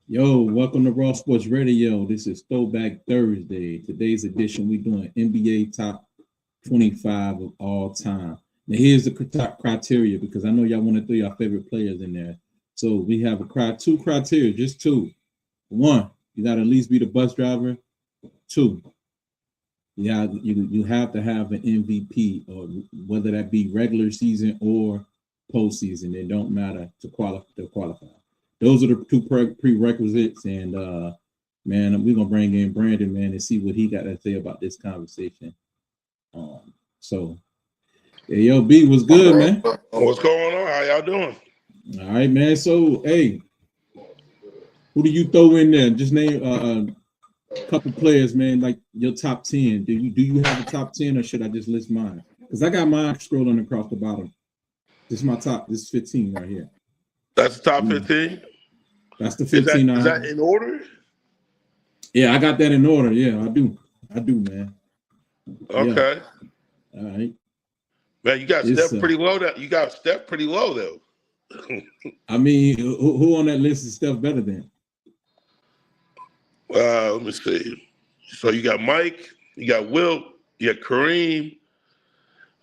Yo, welcome to Raw Sports Radio. This is Throwback Thursday. Today's edition, we're doing NBA top 25 of all time. Now, here's the top criteria because I know y'all want to throw your favorite players in there. So we have two criteria, just two. One, you got to at least be the bus driver. Two, you have to have an MVP, or whether that be regular season or postseason. It don't matter to qualify. Those are the two prerequisites. And man, we're gonna bring in Brandon, man, and see what he got to say about this conversation. So hey, yo, B, what's good, man? What's going on? How y'all doing? All right, man. So hey, who do you throw in there? Just name a couple players, man, like your top 10. Do you have a top 10, or should I just list mine? Because I got mine scrolling across the bottom. This is my top. This is 15 right here. That's the top 15? That's the 15. Is that in order? Yeah, I got that in order. Yeah, I do, man. Okay. Yeah. All right. Man, you got Steph pretty low. You got Steph pretty low though. I mean, who on that list is Steph better than? Let me see. So you got Mike, you got Wilt, you got Kareem,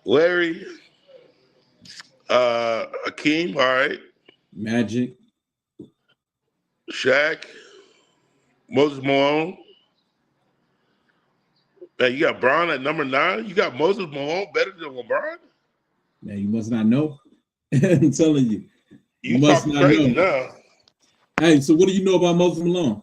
Larry, Hakeem, all right. Magic. Shaq, Moses Malone. Man, you got Bron at number 9. You got Moses Malone better than LeBron? Man, you must not know. I'm telling you. You must not know. Now. Hey, so what do you know about Moses Malone?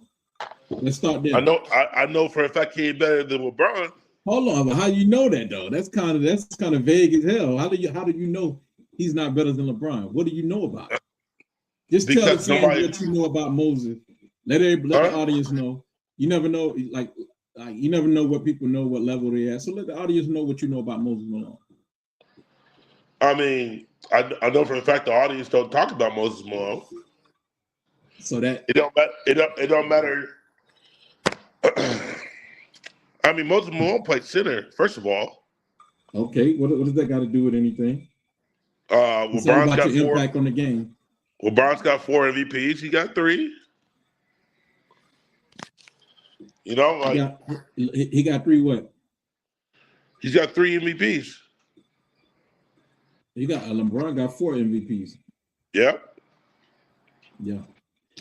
Let's start there. I know for a fact he ain't better than LeBron. Hold on, but how you know that though? That's kind of vague as hell. How do you know he's not better than LeBron? What do you know about it? Just tell us what you know about Moses. Let the audience know. You never know, like you never know what people know, what level they're at. So let the audience know what you know about Moses Malone. I mean, I know for a fact the audience don't talk about Moses Malone. So that it don't matter. I mean, Moses Malone played center, first of all. Okay, what does that got to do with anything? LeBron's got 4 impact on the game. LeBron's got 4 MVPs. He got 3. You know, like he got 3 what? He's got 3 MVPs. LeBron got 4 MVPs. Yep. Yeah.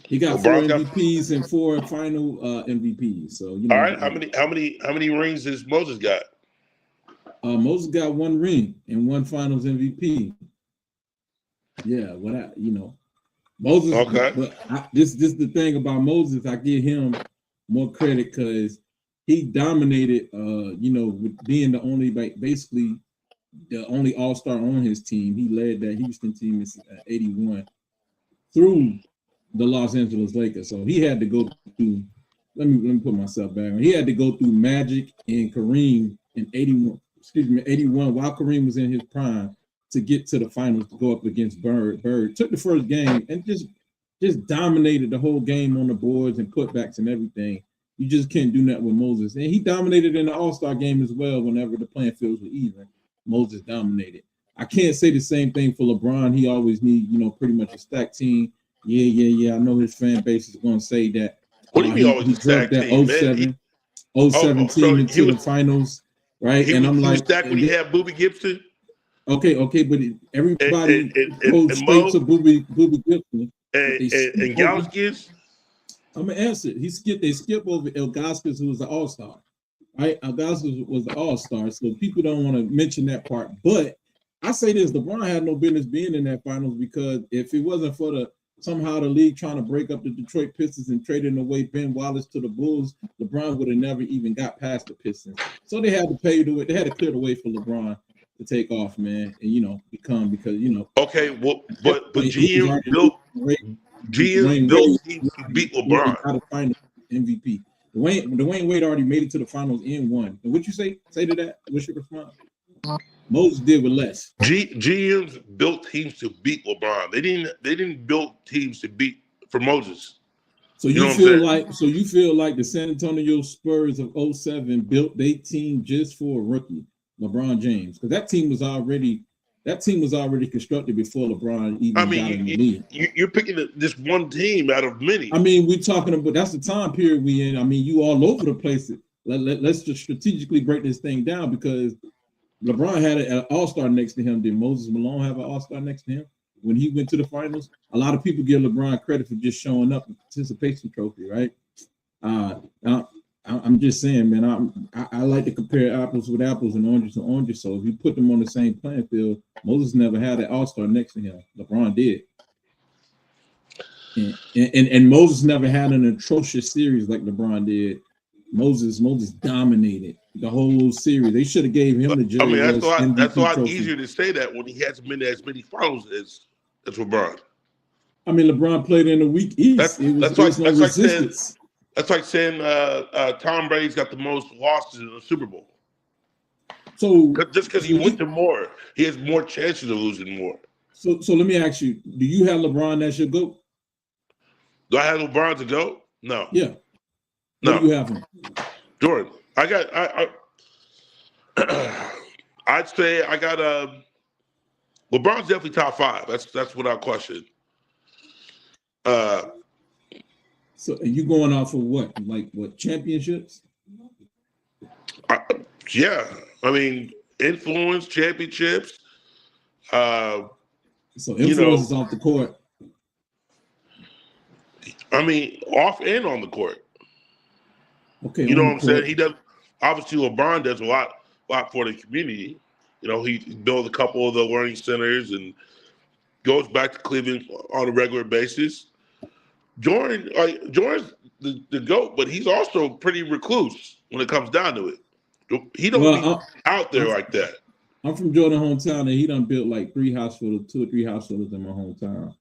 He got LeBron 4 MVPs and 4 final MVPs. So you know. All right, how many rings does Moses got? Moses got 1 ring and 1 finals MVP. Yeah, Moses. Okay. But this is the thing about Moses. I give him more credit because he dominated. With being the only, basically the only All-Star on his team. He led that Houston team in '81 through the Los Angeles Lakers. So he had to go through. Let me put myself back on. He had to go through Magic and Kareem in '81. 81, while Kareem was in his prime, to get to the finals to go up against Bird. Bird took the first game and just dominated the whole game on the boards and putbacks and everything. You just can't do that with Moses. And he dominated in the All-Star game as well. Whenever the playing fields were even, Moses dominated. I can't say the same thing for LeBron. He always need, pretty much a stacked team. Yeah. I know his fan base is going to say that. What do you mean always a stacked team? 07 team into the finals. Right, and I'm like, stacked when he had Boobie Gibson. Okay, but everybody goes straight to Boobie Gibson and Gauskas. I'm gonna answer. They skip over Ilgauskas, who was the All-Star. Right, Ilgauskas was the All-Star, so people don't want to mention that part. But I say this: LeBron had no business being in that finals because if it wasn't for somehow the league trying to break up the Detroit Pistons and trading away Ben Wallace to the Bulls, LeBron would have never even got past the Pistons. So they had to pay to it. They had to clear the way for LeBron to take off, man, and become because. Okay, well, but GM built teams to beat LeBron. Got to find MVP. Dwayne Wade already made it to the finals and won. And what you say to that? What's your response? Moses did with less. GMs built teams to beat LeBron. They didn't build teams to beat for Moses. So you feel like the San Antonio Spurs of 07 built their team just for a rookie, LeBron James, because that team was already that team was already constructed before LeBron even got in the league. You're picking just one team out of many. I mean, we're talking about that's the time period we in. I mean, you all over the place. Let's just strategically break this thing down because LeBron had an all-star next to him. Did Moses Malone have an all-star next to him when he went to the finals? A lot of people give LeBron credit for just showing up with participation trophy, right? I'm just saying, man. I like to compare apples with apples and oranges to oranges. So if you put them on the same playing field, Moses never had an all-star next to him. LeBron did, and Moses never had an atrocious series like LeBron did. Moses dominated the whole series. They should have gave him the Jerry West MVP that's a lot trophy. easier to say that when he hasn't been as many finals as LeBron. I mean, LeBron played in the weak East. That's like saying Tom Brady's got the most losses in the Super Bowl. So just because he went to more, he has more chances of losing more. So let me ask you: do you have LeBron as your GOAT? Do I have LeBron to go? No. Yeah. No. Who do you have him? Jordan. I'd say I got LeBron's definitely top 5. That's without question. So are you going off of what? Like what championships? Yeah. I mean, influence, championships. So influence is off the court. I mean, off and on the court. Okay. You know what I'm saying? He does. Obviously, LeBron does a lot for the community. You know, he built a couple of the learning centers and goes back to Cleveland on a regular basis. Jordan's the GOAT, but he's also pretty recluse when it comes down to it. He don't be out there like that. I'm from Jordan hometown, and he done built like 2 or 3 hospitals in my hometown.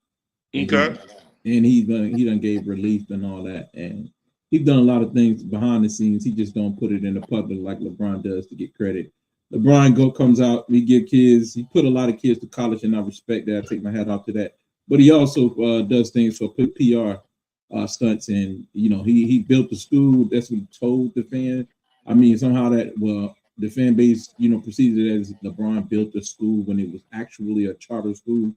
Okay. And he done gave relief and all that, and he's done a lot of things behind the scenes. He just don't put it in the public like LeBron does to get credit. LeBron comes out, he put a lot of kids to college, and I respect that. I take my hat off to that. But he also does things for PR stunts, and he built the school. That's what he told the fan. I mean, somehow the fan base perceived it as LeBron built the school when it was actually a charter school.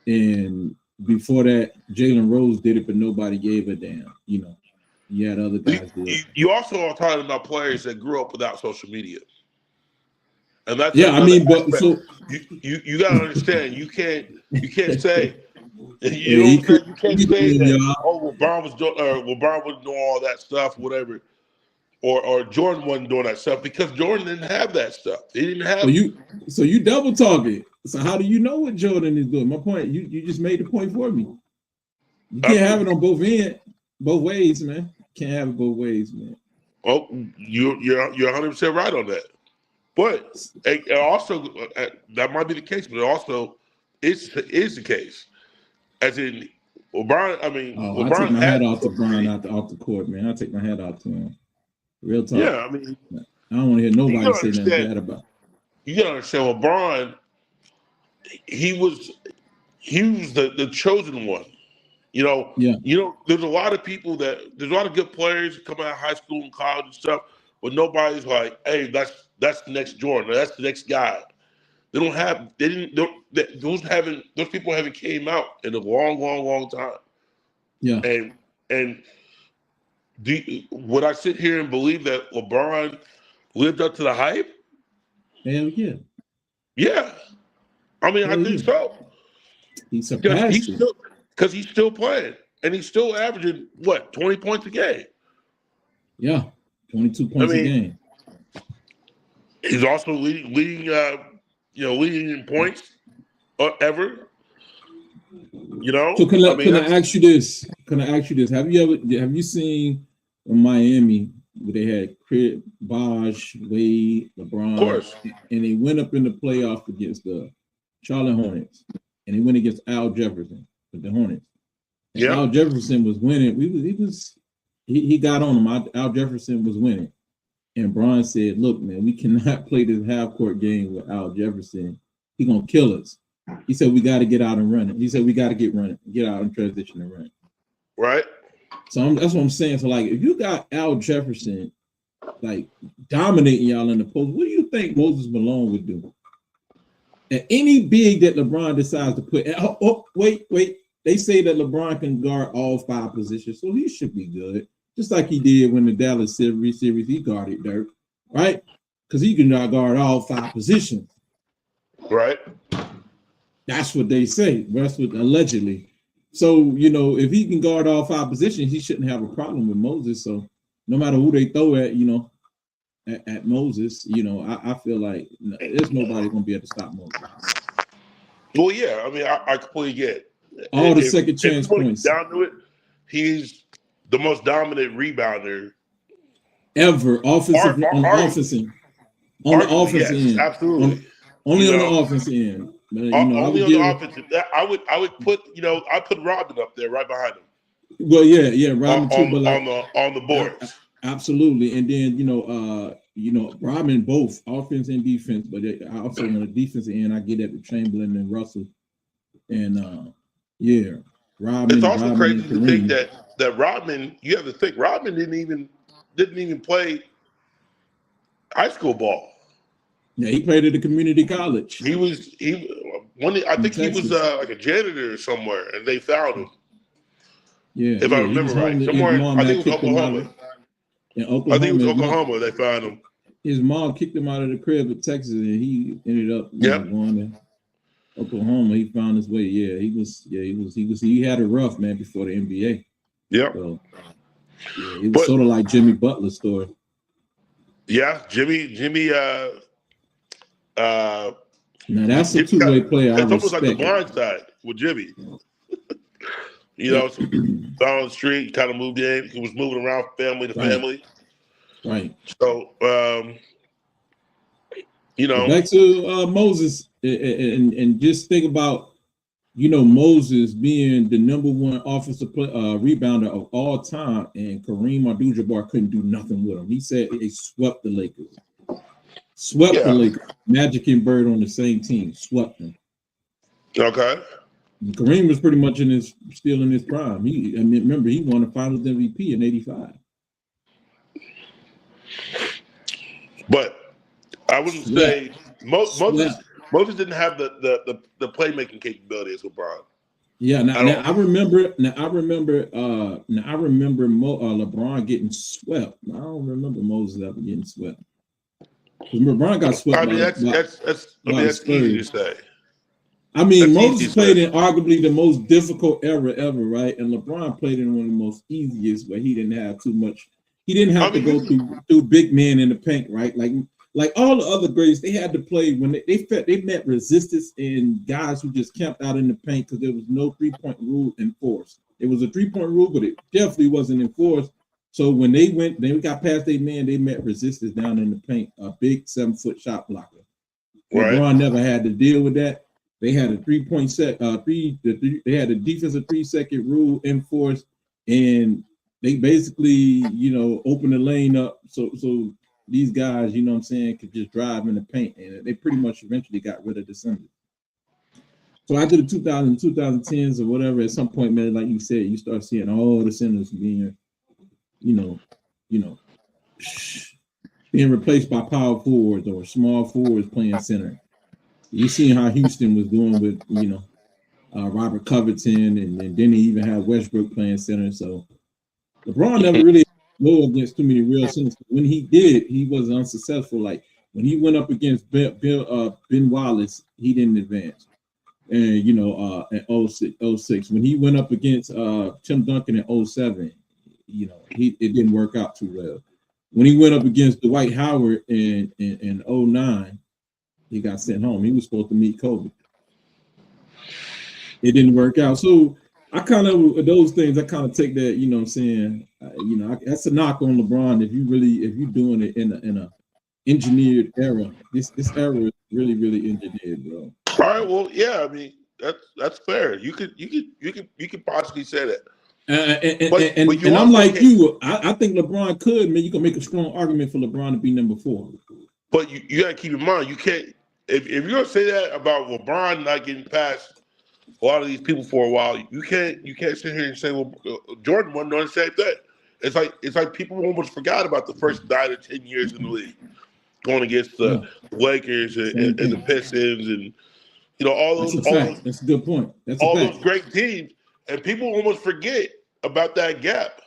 And before that, Jalen Rose did it, but nobody gave a damn. You had other guys do it. You also are talking about players that grew up without social media, and that's but so you gotta understand. You can't say you can't say that. Oh, LeBron was doing all that stuff, whatever, or Jordan wasn't doing that stuff because Jordan didn't have that stuff. He didn't have. So you double talking. So how do you know what Jordan is doing? My point. You just made the point for me. You can't have it on both ways, man. Can't have it both ways, man. Oh, you're 100% right on that. But it also that might be the case, but it also is the case. As in LeBron, I mean, LeBron I take my hat off to Brian off the court, man. I take my hat off to him. Real talk. Yeah, I mean, I don't want to hear nobody say nothing bad about it. You gotta understand, LeBron. He was the chosen one. There's a lot of good players coming out of high school and college and stuff, but nobody's like, hey, that's the next Jordan, or that's the next guy. Those people haven't came out in a long time. Yeah. And would I sit here and believe that LeBron lived up to the hype? Hell yeah. Yeah. I mean, I think so. He surpassed it. Because he's still playing, and he's still averaging, 20 points a game? Yeah, 22 points a game. He's also leading in points ever. So can I ask you this? Have you seen in Miami where they had Bosh, Wade, LeBron, of course, and they went up in the playoff against the Charlotte Hornets, and they went against Al Jefferson with the Hornets. Yeah, Al Jefferson was winning. He got on him. Al Jefferson was winning, and Bron said, "Look, man, we cannot play this half court game with Al Jefferson. He's gonna kill us." He said, "We got to get out and run it." He said, "We got to get out and transition and run." Right. So that's what I'm saying. So like, if you got Al Jefferson like dominating y'all in the post, what do you think Moses Malone would do? any big that LeBron decides to put. Wait. They say that LeBron can guard all 5 positions, so he should be good. Just like he did when the Dallas series he guarded Dirk, right? Because he can guard all 5 positions. Right. That's what they say. That's what allegedly. So, if he can guard all 5 positions, he shouldn't have a problem with Moses. So no matter who they throw at, at Moses, I feel like there's nobody going to be able to stop Moses. Well, yeah, I mean, I completely get it. All the second chance points. Down to it, he's the most dominant rebounder ever, offensive on the offensive end. Absolutely. Only on the offensive end. Only on the offensive. I would put I put Robin up there right behind him. Well, yeah, Robin too, on the boards. Absolutely, and then Robin both offense and defense, but I also on the defensive end I get at the Chamberlain and Russell, and Robin. It's also Robin crazy to think that Rodman. You have to think Rodman didn't even play high school ball. Yeah, he played at a community college. I think he was like a janitor somewhere, and they found him. Yeah, if I remember right, somewhere I think it was Oklahoma. In Oklahoma, I think it was Oklahoma. They found him. His mom kicked him out of the crib at Texas, and he ended up going to Oklahoma. He found his way. Yeah, he had it rough, man, before the NBA. Yeah. So, it was sort of like Jimmy Butler's story. Yeah, Jimmy. Now that's a two-way player. It's almost like the blind side with Jimmy. Down on the street, kind of moved in. He was moving around family to family. Right. So, back to Moses, and just think about, Moses being the number 1 offensive rebounder of all time, and Kareem Abdul-Jabbar couldn't do nothing with him. He said they swept the Lakers. The Lakers. Magic and Bird on the same team. Swept them. Okay. And Kareem was pretty much still in his prime. Remember, he won the Finals MVP in '85. But I wouldn't say Moses didn't have the playmaking capability as LeBron. Yeah, I remember LeBron getting swept. I don't remember Moses ever getting swept. LeBron got swept. I mean, that's easy to say. I mean, Moses played in arguably the most difficult era ever, right? And LeBron played in one of the most easiest, where he didn't have too much. He didn't have to go through big men in the paint, right? Like all the other greats, they had to play when they met resistance and guys who just camped out in the paint because there was no 3-point rule enforced. It was a 3-point rule, but it definitely wasn't enforced. So when they got past their man, they met resistance down in the paint, a big 7-foot shot blocker. Right. LeBron never had to deal with that. They had a 3-point set, they had a defensive 3-second rule enforced, and they basically, opened the lane up so these guys, could just drive in the paint, and they pretty much eventually got rid of the center. So after the 2010s or whatever, at some point, man, like you said, you start seeing all the centers being, being replaced by power forwards or small forwards playing center. You see how Houston was doing with, Robert Covington, and then he even had Westbrook playing center. So LeBron never really go against too many real centers. When he did, he was unsuccessful. Like when he went up against Ben Wallace, he didn't advance. And in 06, when he went up against Tim Duncan in 07, it didn't work out too well. When he went up against Dwight Howard in 09, he got sent home. He was supposed to meet Kobe. It didn't work out. So I kind of take that, that's a knock on LeBron if you're doing it in a engineered era. This era is really, really engineered, bro. All right, well, yeah, I mean that's fair. You could possibly say that. And I'm like you. I think LeBron could, man. You can make a strong argument for LeBron to be number 4. But you got to keep in mind, you can't. If you're gonna say that about LeBron not getting past a lot of these people for a while, you can't sit here and say, well, Jordan wasn't doing the same thing. It's like people almost forgot about the first 9 or 10 years in the league, going against the Lakers and the Pistons You know, That's a fact. That's a good point. That's all a fact. those great teams, and people almost forget about that gap.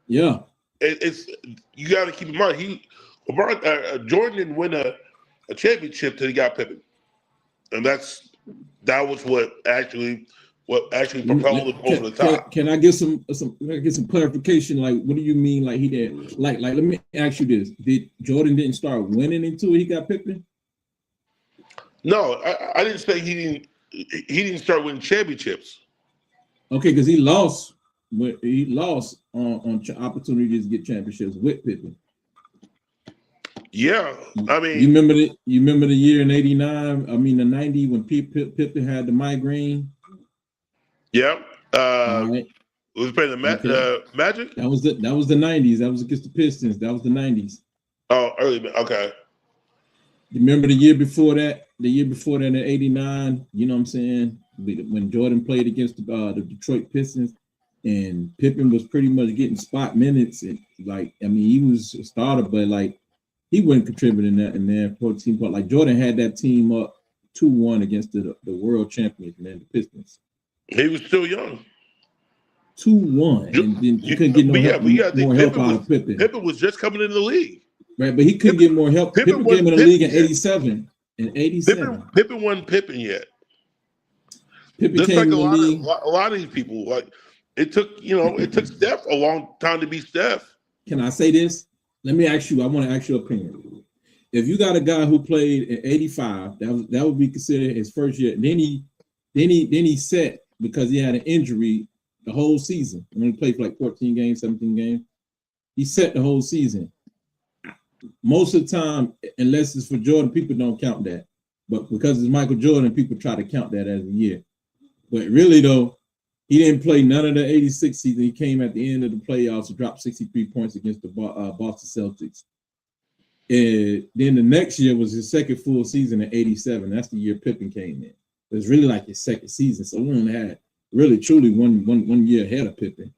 Yeah. It's you got to keep in mind Jordan didn't win a championship till he got Pippen, and that was what actually propelled him over the top. Can I get some clarification? Like, what do you mean? Like he did? Like let me ask you this: Did Jordan didn't start winning until he got Pippen? No, I didn't say he didn't start winning championships. Okay, because he lost on opportunities to get championships with Pippen. Yeah, I mean, you remember the year in '89? I mean, the '90 when Pippen had the migraine. Yeah. Right. Was playing the Magic? That was the '90s. That was against the Pistons. That was the '90s. Oh, early. Okay. You remember the year before that? The year before that in '89. You know what I'm saying? When Jordan played against the Detroit Pistons, and Pippen was pretty much getting spot minutes. And he was a starter, but he wasn't contributing that in there for the team. But Jordan had that team up 2-1 against the world champions, man, the Pistons. He was still young. 2-1, and then you couldn't get more help out of Pippen. Pippen was just coming into the league, right? But he couldn't get more help. Pippen came in the league in '87. Pippen wasn't Pippen yet. Pippen just came like in the league. A lot of these people, it took Steph a long time to be Steph. Can I say this? Let me ask you. I want to ask your opinion. If you got a guy who played in '85, that would be considered his first year. Then he set because he had an injury the whole season. And he played for 14 games, 17 games. He set the whole season. Most of the time, unless it's for Jordan, people don't count that. But because it's Michael Jordan, people try to count that as a year. But really, though, he didn't play none of the '86 season. He came at the end of the playoffs and dropped 63 points against the Boston Celtics. And then the next year was his second full season in '87. That's the year Pippen came in. It was really his second season. So we only had really truly one year ahead of Pippen.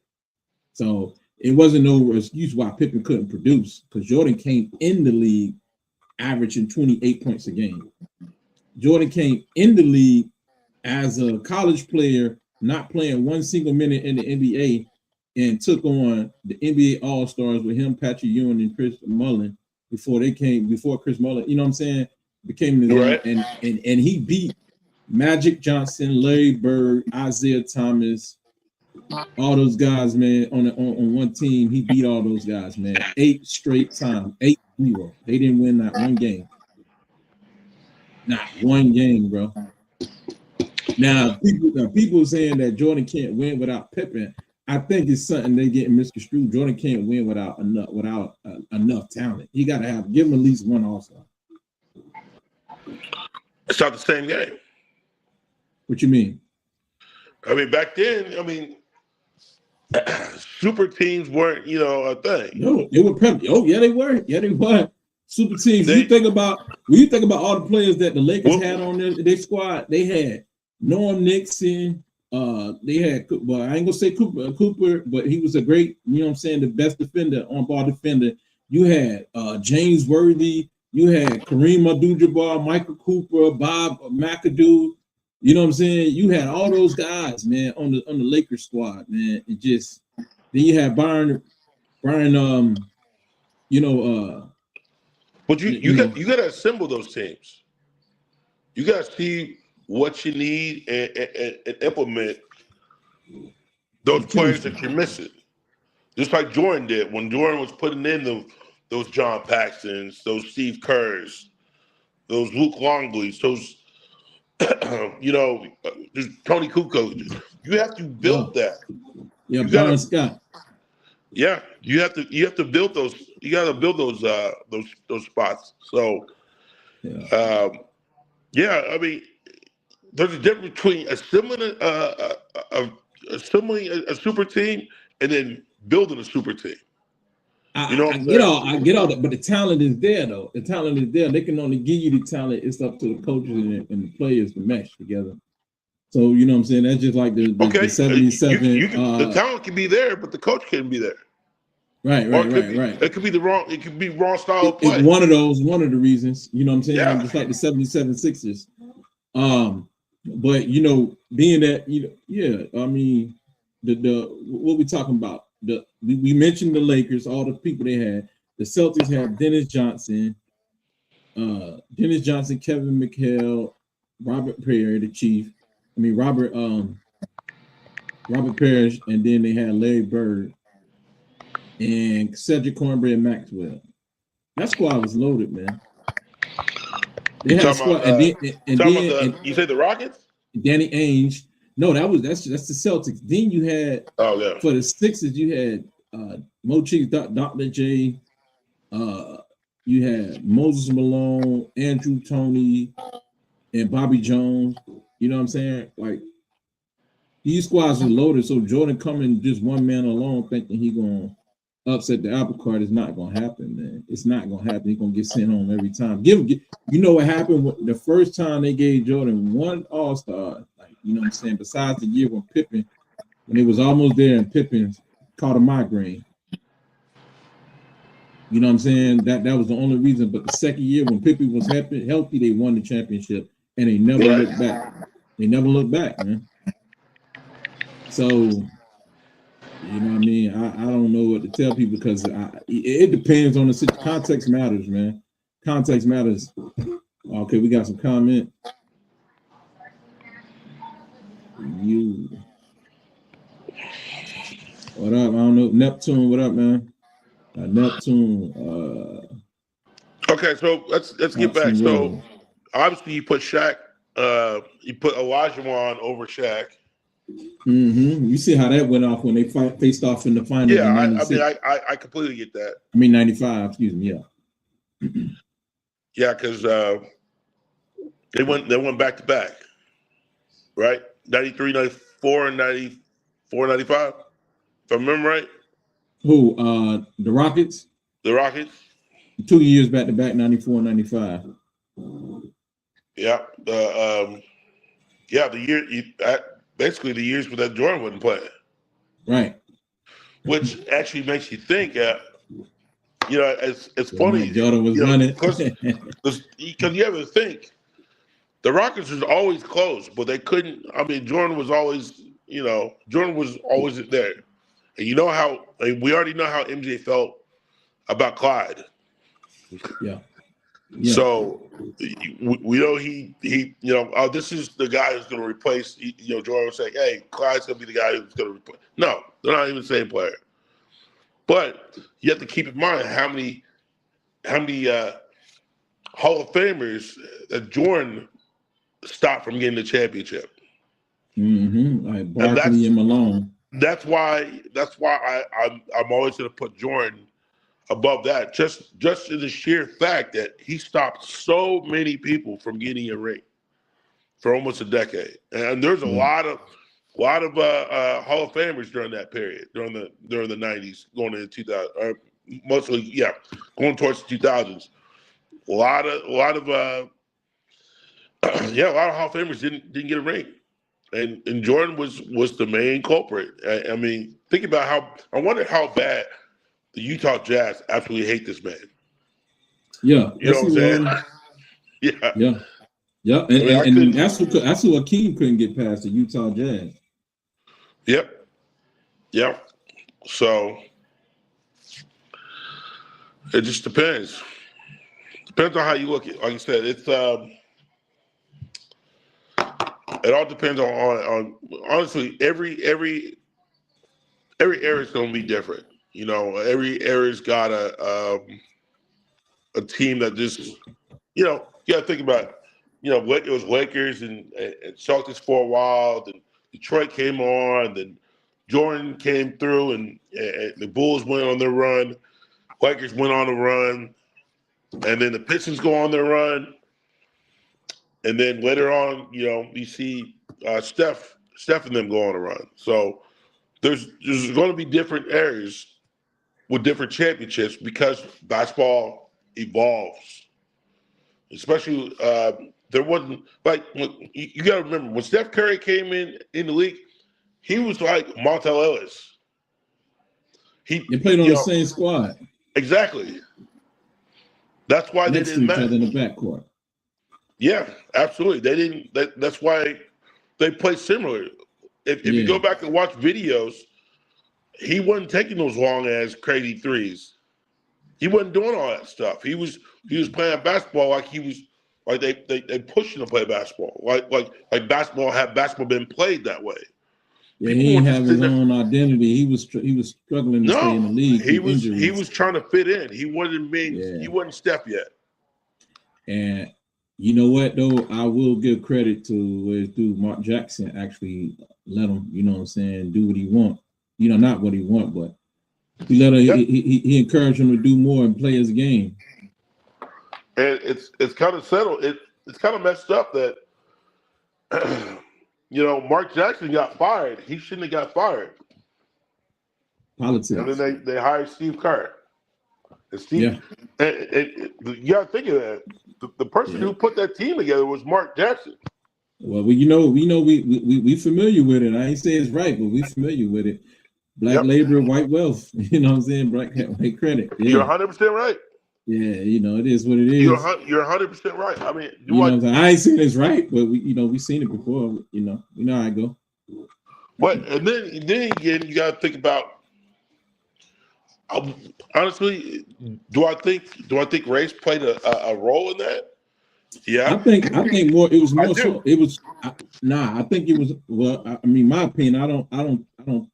So it wasn't no excuse why Pippen couldn't produce, because Jordan came in the league averaging 28 points a game. Jordan came in the league as a college player, not playing one single minute in the NBA, and took on the NBA All-Stars with him, Patrick Ewing, and Chris Mullin before Chris Mullin, you know what I'm saying, became the right. And he beat Magic Johnson, Larry Bird, Isaiah Thomas, all those guys, man, on one team. He beat all those guys, man. 8 straight times, 8-0. They didn't win not one game. Not one game, bro. Now, people saying that Jordan can't win without Pippen. I think it's something they getting misconstrued. Jordan can't win without enough talent. He got to give him at least one All-Star. It's not the same game. What you mean? I mean, back then, super teams weren't, a thing. No, they were Pippen. Oh, yeah, they were. Yeah, they were. Super teams. When you think about all the players that the Lakers had on their squad, they had Norm Nixon. They had, well, I ain't gonna say Cooper, but he was a great, the best defender, on-ball defender. You had James Worthy. You had Kareem Abdul-Jabbar, Michael Cooper, Bob McAdoo. You know what I'm saying? You had all those guys, man, on the Lakers squad, man. Then you had Byron. But you got to assemble those teams. You got to see what you need and implement those players that you're missing. Just like Jordan did when Jordan was putting in those John Paxtons, those Steve Kerrs, those Luke Longleys, those there's Tony Kukoc. You have to build that. Yeah, Byron Scott. Yeah, you have to build those. You got to build those spots. So, I mean, there's a difference between assembling a super team and then building a super team. I get all that, but the talent is there, though. The talent is there. They can only give you the talent. It's up to the coaches and the players to mesh together. So, you know what I'm saying? That's just like the 77. The talent can be there, but the coach can't be there. Right. It could be wrong style of play. It's one of the reasons, you know what I'm saying? Yeah. Just like the 77 Sixers. But you know, being that yeah, I mean, the what we talking about? We mentioned the Lakers, all the people they had. The Celtics had Dennis Johnson, Kevin McHale, Robert Perry, the Chief. I mean Robert Parrish, and then they had Larry Bird and Cedric Cornbread Maxwell. That squad was loaded, man. They You had a talking squad, about? You say the Rockets? Danny Ainge. No, that's the Celtics. Then you had Oh yeah. for the Sixers, you had Mo Cheeks, Dr. J, you had Moses Malone, Andrew Toney, and Bobby Jones. You know what I'm saying? Like these squads are loaded, so Jordan coming just one man alone, thinking he gonna upset the apple cart is not gonna happen, man. It's not gonna happen. He's gonna get sent home every time. You know what happened the first time they gave Jordan one All-Star, like you know what I'm saying, besides the year when it was almost there and Pippen caught a migraine. You know what I'm saying? That was the only reason. But the second year when Pippen was healthy, they won the championship and they never looked back. They never looked back, man. So, you know what I mean? I don't know what to tell people because it depends on the situation. Context matters, man. Context matters. Okay, we got some comment. What up? I don't know. Neptune, what up, man? Neptune. Okay, so let's get back. So obviously you put Shaq, you put Olajuwon over Shaq. Mm-hmm. You see how that went off when they faced off in the final. Yeah, I completely get that. I mean 95. Excuse me. Yeah. Yeah, because they went back to back, right? 93, 94, and 94, 95. If I remember right. Who? The Rockets. The Rockets. 2 years back to back, 94 and 95. Yeah. The year basically the years that Jordan wasn't playing. Right. Which actually makes you think. It's funny. Jordan was running because you have to think. The Rockets was always close, but they couldn't. I mean, Jordan was always there. And you know how we already know how MJ felt about Clyde. Yeah. So we know he this is the guy who's going to replace. Jordan was saying, "Hey, Clyde's going to be the guy who's going to replace." No, they're not even the same player. But you have to keep in mind how many Hall of Famers that Jordan stopped from getting the championship. Mm-hmm. Like Barkley and Malone. That's why I'm always going to put Jordan above that. Just in the sheer fact that he stopped so many people from getting a ring for almost a decade, and there's a lot of Hall of Famers during that period, during the 90s, going into 2000, or mostly going towards the 2000s. A lot of Hall of Famers didn't get a ring, and Jordan was the main culprit. I mean, think about I wonder how bad the Utah Jazz absolutely hate this man. Yeah, you know what I'm saying? Yeah. And that's who Akeem couldn't get past, the Utah Jazz. Yep. So it just depends. Depends on how you look at it. Like I said, it's it all depends on honestly every era is going to be different. Every era's got a team that just you got to think about it was Lakers and Celtics for a while. Then Detroit came on. Then Jordan came through, and the Bulls went on their run. Lakers went on a run, and then the Pistons go on their run. And then later on, you see Steph and them go on a run. So there's going to be different eras with different championships because basketball evolves. Especially there wasn't you got to remember when Steph Curry came in the league, he was like Montel Ellis. They played on the same squad. Exactly. That's why next they didn't to each match other in the backcourt. Yeah, absolutely. They didn't. That's why they play similar. If you go back and watch videos, he wasn't taking those long ass crazy threes. He wasn't doing all that stuff. He was playing basketball like they pushed him to play basketball. Like basketball been played that way. Yeah, he didn't have his own identity. He was struggling to stay in the league. He was trying to fit in. He wasn't Steph yet. And you know what though, I will give credit to his dude Mark Jackson actually let him, you know what I'm saying, do what he want. You know, not what he want, but he let him. He encouraged him to do more and play his game. And it's kind of settled. It's kind of messed up that Mark Jackson got fired. He shouldn't have got fired. Politics. And then they hired Steve Kerr. And Steve, and you got to think of that. The person who put that team together was Mark Jackson. Well, we familiar with it. I ain't say it's right, but we familiar with it. Black labor, white wealth. You know what I'm saying? Black credit. Yeah. You're 100% right. Yeah, it is what it is. You're 100% right. I mean, I ain't saying it's right, but we seen it before. We know how I go. But and then again, you got to think about. Honestly, do I think race played a role in that? Yeah, I think more. It was more so. It was I think it was. Well, I mean, my opinion. I don't.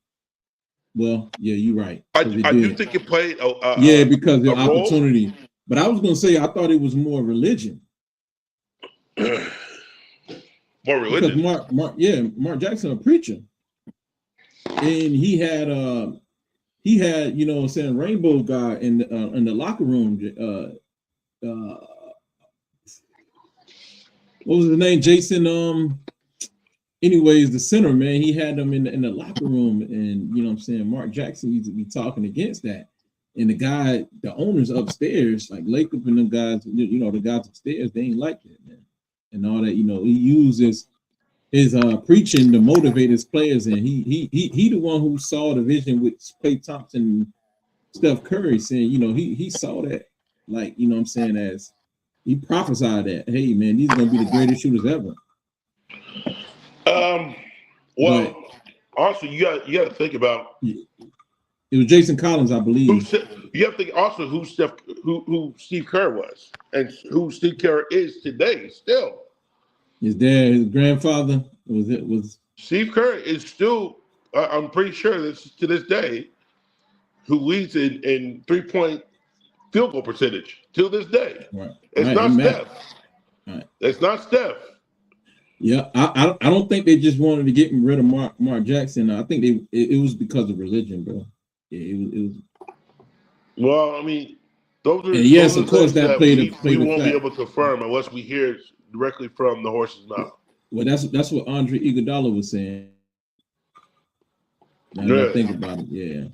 Well, yeah, you're right. I do think it played because the opportunity. But I was going to say I thought it was more religion. More religion. Because Mark Jackson, a preacher, and he had you know what I'm saying, Rainbow guy in the locker room. What was his name? Jason. Anyways, the center, man, he had them in the locker room, and you know what I'm saying, Mark Jackson used to be talking against that. And the owners upstairs, like Lacob and them guys, the guys upstairs, they ain't like that, man. And all that, he uses his preaching to motivate his players, and he the one who saw the vision with Klay Thompson and Steph Curry, saying, he saw that, like, you know what I'm saying, as he prophesied that, hey man, these are gonna be the greatest shooters ever. Well, also you got to think about. It was Jason Collins, I believe. You have to think also who Steve Kerr was, and who Steve Kerr is today. Still, his dad, his grandfather was Steve Kerr is still. I'm pretty sure to this day, who leads in 3-point field goal percentage till this day. Right. It's not Steph. Right. It's not Steph. Yeah, I don't think they just wanted to get rid of Mark Jackson. I think it was because of religion, bro. Yeah, it was. Well, I mean, those are. Yes, of course, that played. We won't be able to confirm unless we hear it directly from the horse's mouth. Well, that's what Andre Iguodala was saying. Now I think about it, yeah.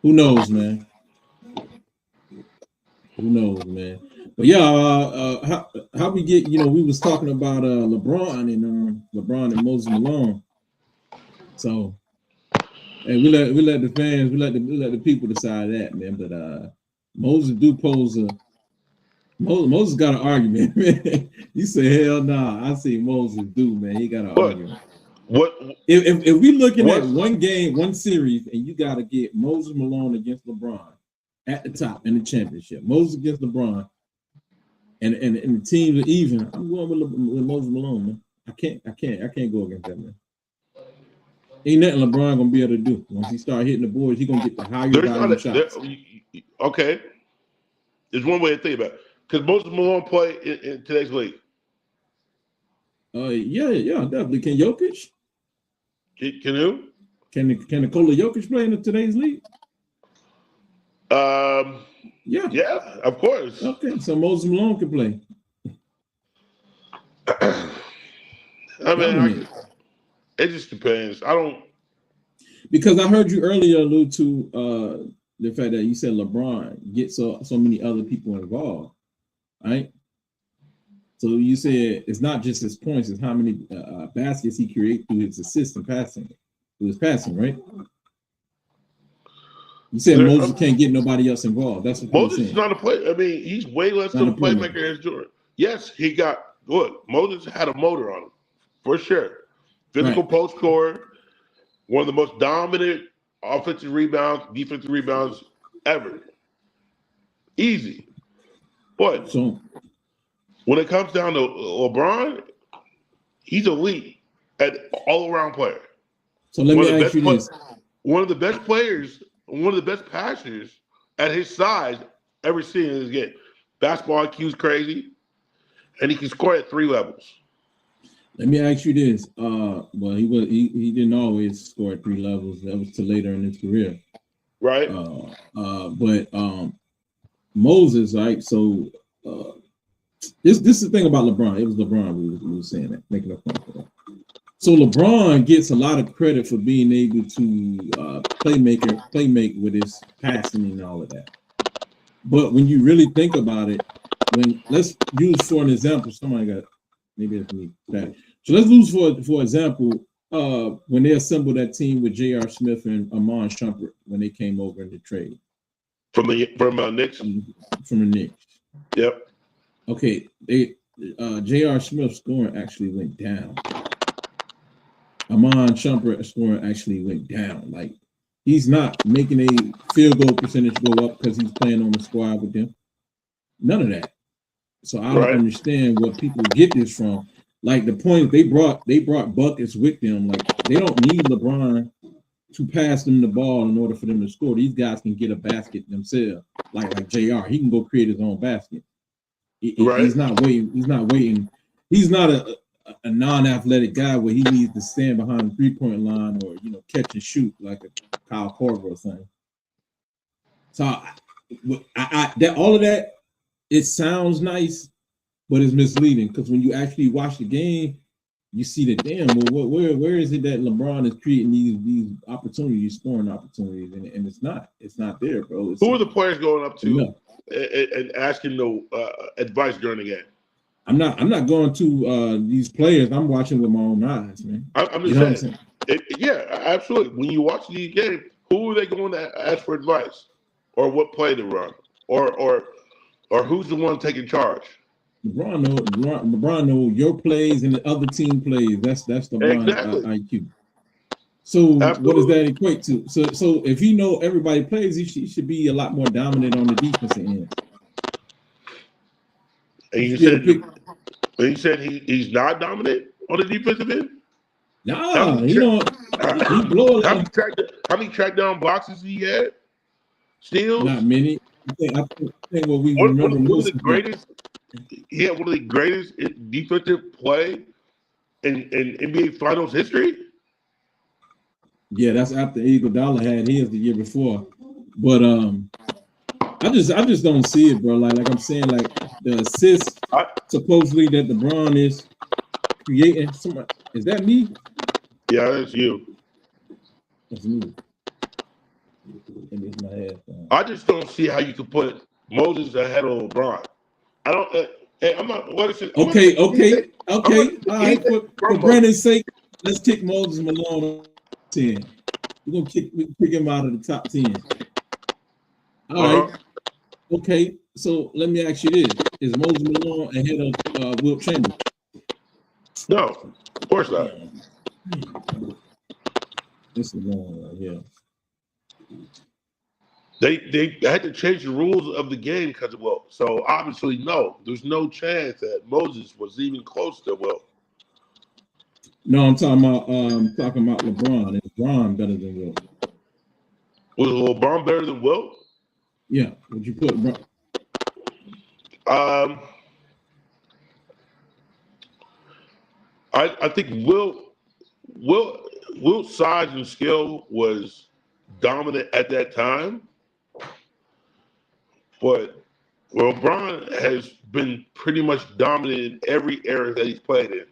Who knows, man? Who knows, man? But yeah, how we get? We was talking about LeBron and Moses Malone. So. And we let the fans, we let the people decide that, man. But Moses do pose Moses got an argument, man. You say hell nah. I see Moses do, man. He got an argument. What if we looking at one game, one series, and you got to get Moses Malone against LeBron at the top in the championship, Moses against LeBron, and the teams are even. I'm going with Moses Malone, man. I can't go against that, man. Ain't nothing LeBron gonna be able to do. Once he start hitting the boards, he gonna get the higher volume shots. Okay, there's one way to think about it. Could Moses Malone play in today's league? Yeah, definitely. Can Jokic? Can who? Can Nikola Jokic play in today's league? Yeah, of course. Okay, so Moses Malone can play. I mean, it just depends. Because I heard you earlier allude to the fact that you said LeBron gets so many other people involved, right? So you said it's not just his points; it's how many baskets he creates through his assist and passing, through his passing, right? You said Moses can't get nobody else involved. That's what Moses is not a player. I mean, he's way less of a playmaker as Jordan. Yes, he got. Look, Moses had a motor on him for sure. physical post scorer, one of the most dominant offensive rebounds, defensive rebounds ever. Easy. But So when it comes down to LeBron, he's elite at all-around player. so let me ask you this. One of the best players, one of the best passers at his size ever seen in this game. Basketball IQ is crazy, and he can score at 3 levels. Let me ask you this. Well, he didn't always score at 3 levels. That was till later in his career. Right. But Moses, right? So this is the thing about LeBron. It was LeBron we were saying that, making a point for that. So LeBron gets a lot of credit for being able to playmake with his passing and all of that. But when you really think about it, let's use for an example, maybe it's me that. So let's use for example, when they assembled that team with J.R. Smith and Amon Shumpert when they came over in the trade. From Knicks? From the Knicks. Yep. Okay, J.R. Smith's scoring actually went down. Amon Shumpert scoring actually went down. Like, he's not making a field goal percentage go up because he's playing on the squad with them. None of that. So I don't understand where people get this from. Like, the point they brought buckets with them. Like, they don't need LeBron to pass them the ball in order for them to score. These guys can get a basket themselves. Like JR, he can go create his own basket. He's not waiting. He's not a non-athletic guy where he needs to stand behind the three-point line or catch and shoot like a Kyle Korver or something. So that all of that, it sounds nice, but it's misleading because when you actually watch the game, you see that where is it that LeBron is creating these opportunities, scoring opportunities, and it's not there, bro. Who are the players going up to and asking advice during the game? I'm not going to these players. I'm watching with my own eyes, man. I'm just saying. Yeah, absolutely. When you watch these games, who are they going to ask for advice, or what play to run, or who's the one taking charge? LeBron know your plays and the other team plays. That's LeBron IQ. So what does that equate to? So if he know everybody plays, he should be a lot more dominant on the defensive end. And you said he's not dominant on the defensive end? Nah, he blow a lot. How many track down boxes he had? Steals? Not many. I think what we remember most of the greatest. He had one of the greatest defensive play in NBA Finals history. Yeah, that's after Iguodala had his the year before. But I just don't see it, bro. Like I'm saying, like the assists supposedly that LeBron is creating. Is that me? Yeah, that's you. That's me. My headphone. I just don't see how you could put Moses ahead of LeBron. I don't. I'm not. What is it? Okay. All right. For Brandon's sake, let's kick Moses Malone on 10. We're gonna kick him out of the top 10. All right. Okay. So let me ask you this: is Moses Malone ahead of Wilt Chamberlain? No, of course not. This is long right here. They had to change the rules of the game because of Wilt. So obviously, no, there's no chance that Moses was even close to Wilt. No, I'm talking about LeBron. Is LeBron better than Wilt? Was LeBron better than Wilt? Yeah. Would you put LeBron? I think Wilt's size and skill was dominant at that time. But LeBron has been pretty much dominant in every era that he's played in.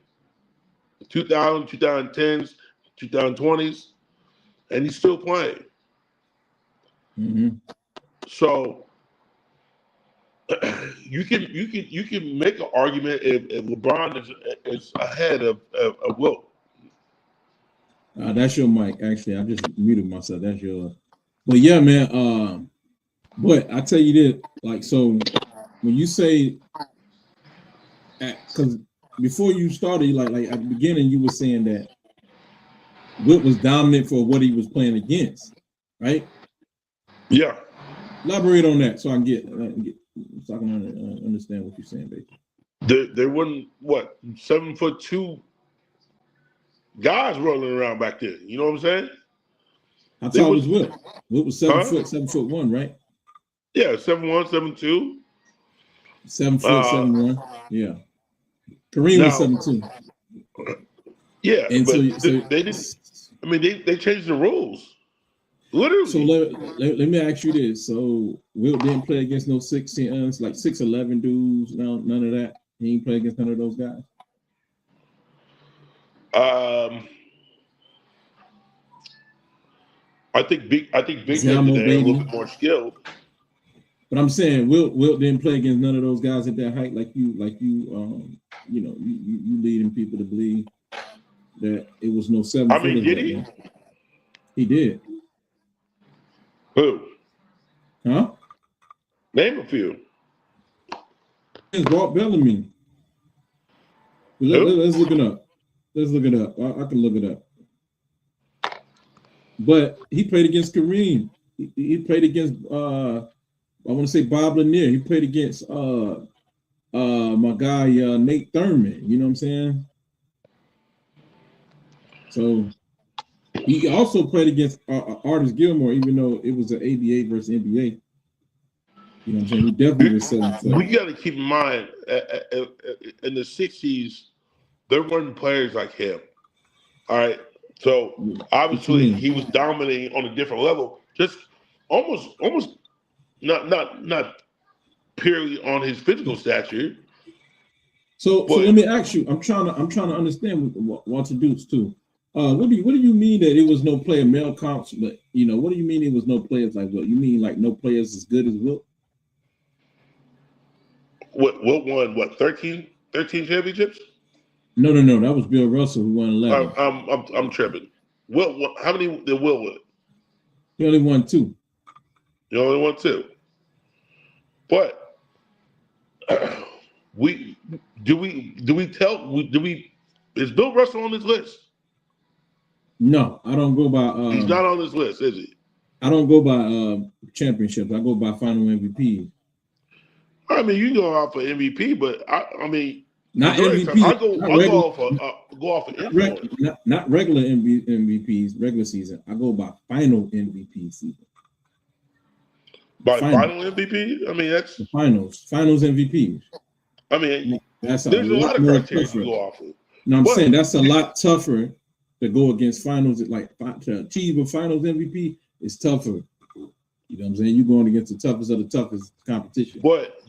2000s, 2010s, 2020s, and he's still playing. Mm-hmm. So you can make an argument if LeBron is ahead of Wilt. That's your mic. Actually, I just muted myself. That's your. But yeah, man. But I tell you this, like, so when you say, because before you started, like at the beginning, you were saying that Wilt was dominant for what he was playing against, right? Yeah. Elaborate on that so I can so I can understand what you're saying, baby. There wasn't 7'2" guys rolling around back then. You know what I'm saying? How tall was Wilt? Wilt was 7'1", right? Yeah, 7'1", 7'2". 7 foot, 7'1". Yeah. Kareem was 7'2". Yeah, and but so they didn't. I mean, they changed the rules. Literally. So let me ask you this: so Wilt didn't play against no 6'11" dudes. No, none of that. He didn't play against none of those guys. I think Big Man today a little bit more skilled. But I'm saying Wilt didn't play against none of those guys at that height, like you leading people to believe that it was no 7 footers. I mean, did he? Man. He did. Who? Huh? Name a few. It's Walt Bellamy. Let's look it up. Let's look it up. I can look it up. But he played against Kareem. He played against I want to say Bob Lanier. He played against my guy Nate Thurman. You know what I'm saying? So he also played against Artis Gilmore, even though it was an ABA versus NBA. You know what I'm saying? He definitely was 7 foot. We got to keep in mind, in the 60s, there weren't players like him. All right? So, obviously, he was dominating on a different level. Just almost not purely on his physical stature. So let me ask you. I'm trying to understand Walter Dukes too. What do you mean that it was no player male comps? But what do you mean it was no players like Wilt? You mean like no players as good as Wilt? Wilt won 13 championships? No. That was Bill Russell who won 11. I'm tripping. Wilt, how many did Wilt win? He only won 2. You only won 2. But is Bill Russell on this list? No, I don't go by. He's not on this list, is he? I don't go by championships. I go by final MVP. I mean, you go off of MVP, but I mean, not MVP. I go off of influence. Not regular MVPs, regular season. I go by final MVP season. By final MVP? I mean, that's the finals MVP. I mean, there's a lot of criteria to go off of. No, I'm saying that's a lot tougher to go against finals. Like to achieve a finals MVP is tougher. You know what I'm saying? You're going against the toughest of the toughest competition. But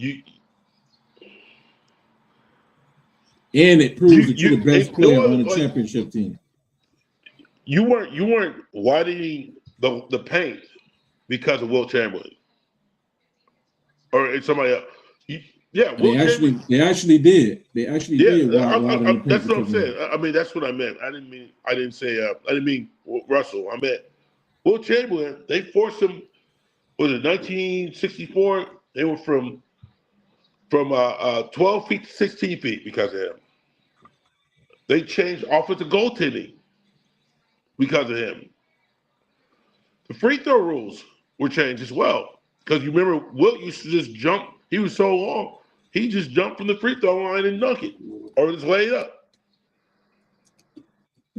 and it proves that you're the best player on the championship team. You weren't widening the paint because of Wilt Chamberlain. Or it's somebody else. They actually did. That's what I'm saying. I mean, that's what I meant. I didn't mean Russell. I meant Wilt Chamberlain. They forced him. Was it 1964? They were from 12 feet to 16 feet because of him. They changed offensive goaltending because of him. The free throw rules were changed as well. Because you remember, Wilt used to just jump. He was so long. He just jumped from the free throw line and dunk it. Or just lay it up.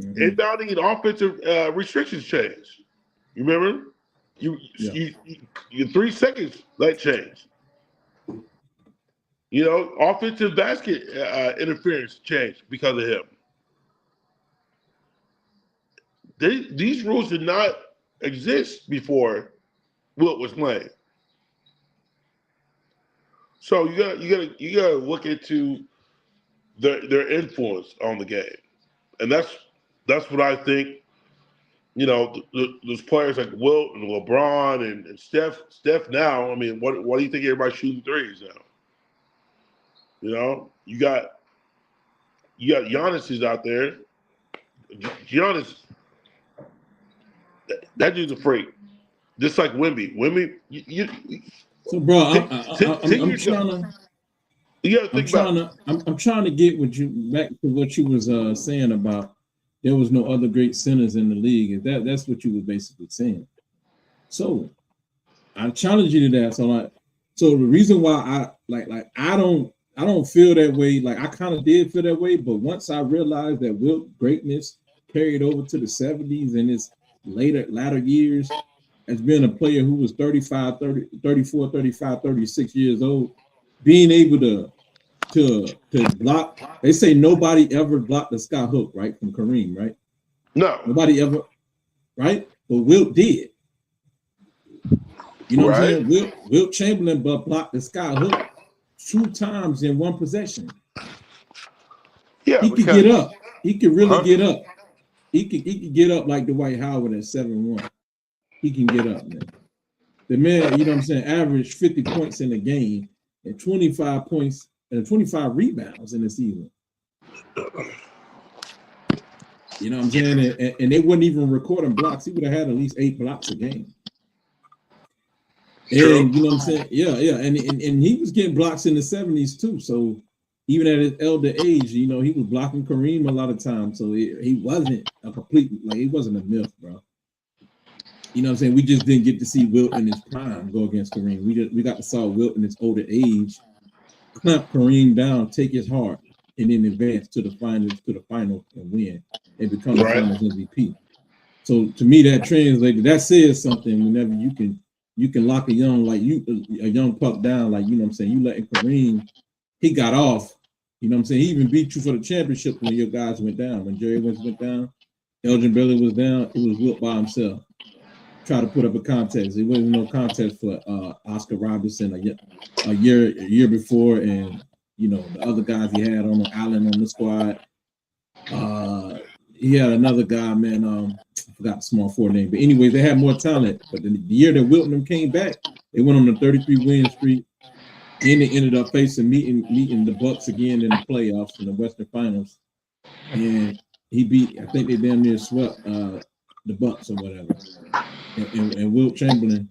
Mm-hmm. Inbounding and offensive restrictions changed. You remember? Your 3 seconds, that changed. Offensive basket interference changed because of him. These rules did not exist before Wilt was playing. So you gotta look into their influence on the game, and that's what I think. Those players like Wilt and LeBron and Steph now. I mean, what do you think everybody's shooting threes now? You got Giannis is out there. Giannis, that dude's a freak. Just like Wemby. So, bro, I'm trying to get back to what you was saying about there was no other great centers in the league. That's what you were basically saying. So I challenge you to that. So the reason why I don't feel that way. Like I kind of did feel that way, but once I realized that Wilt's greatness carried over to the 70s and his latter years as being a player who was 35, 30, 34, 35, 36 years old, being able to block. They say nobody ever blocked the sky hook, right, from Kareem, right? No. Nobody ever, right? But Wilt did. You know what I'm saying? Wilt Chamberlain blocked the sky hook 2 times in one possession. Yeah, he could get up. He could really get up. He could get up like Dwight Howard at 7-1. He can get up, man. The man, you know what I'm saying, averaged 50 points in a game and 25 points and 25 rebounds in the season. You know what I'm saying? And they wouldn't even record him blocks. He would have had at least 8 blocks a game. True. And you know what I'm saying? Yeah. And he was getting blocks in the 70s too. So even at his elder age, you know, he was blocking Kareem a lot of times. So he wasn't a complete, like, he wasn't a myth, bro. You know what I'm saying? We just didn't get to see Wilt in his prime go against Kareem. We got to saw Wilt in his older age clamp Kareem down, take his heart, and then advance to the final and win and become the finals MVP. So to me, that translated, that says something whenever you can lock a young puck down, like, you know what I'm saying, you letting Kareem, he got off, you know what I'm saying, he even beat you for the championship when your guys went down. When Jerry went down, Elgin Baylor was down, it was Wilt by himself. Try to put up a contest. It wasn't no contest for Oscar Robertson a year before, and you know the other guys he had on Allen on the squad. He had another guy, man. I forgot the small forward name, but anyway, they had more talent. But the year that Wilt and them came back, they went on the 33-win streak. Then they ended up meeting the Bucks again in the playoffs in the Western Finals, and he beat. I think they damn near swept the Bucks or whatever. And Wilt Chamberlain,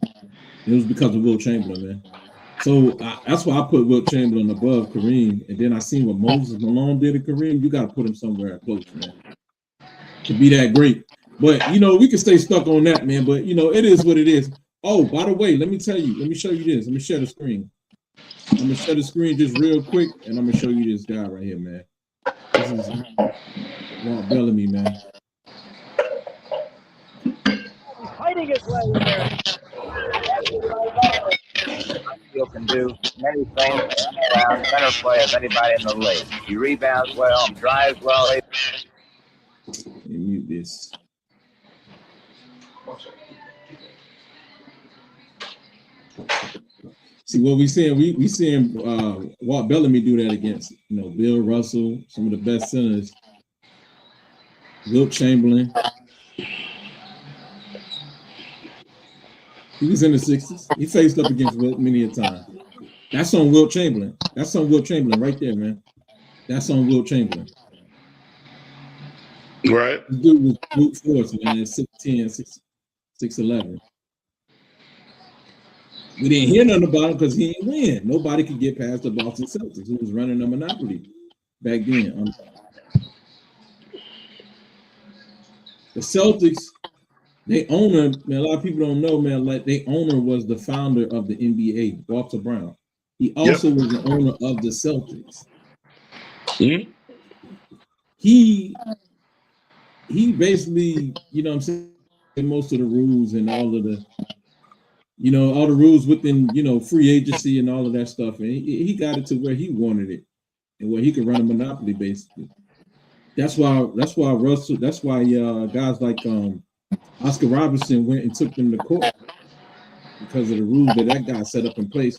it was because of Wilt Chamberlain, man. So that's why I put Wilt Chamberlain above Kareem. And then I seen what Moses Malone did to Kareem. You got to put him somewhere close, man, to be that great. But, you know, we can stay stuck on that, man. But, you know, it is what it is. Oh, by the way, let me show you this. Let me share the screen. I'm going to share the screen just real quick, and I'm going to show you this guy right here, man. This is Walt Bellamy, man. Fighting his way in there. He can do many things around center play of anybody in the league. He rebounds well, drives well. Let me mute this. See what we seeing? We seeing Walt Bellamy do that against, you know, Bill Russell, some of the best centers, Wilt Chamberlain. He was in the 60s. He faced up against Wilt many a time. That's on Wilt Chamberlain. That's on Wilt Chamberlain right there, man. That's on Wilt Chamberlain. Right. This dude was brute force, man. 6'10", 6'11". We didn't hear nothing about him because he didn't win. Nobody could get past the Boston Celtics, who was running a monopoly back then. The Celtics, their owner, man, a lot of people don't know, man, like their owner was the founder of the NBA, Walter Brown. He also was the owner of the Celtics. Mm-hmm. He basically, you know what I'm saying, most of the rules and all of the, you know, all the rules within, you know, free agency and all of that stuff. And he got it to where he wanted it and where he could run a monopoly, basically. That's why guys like Oscar Robertson went and took them to court because of the rules that guy set up in place,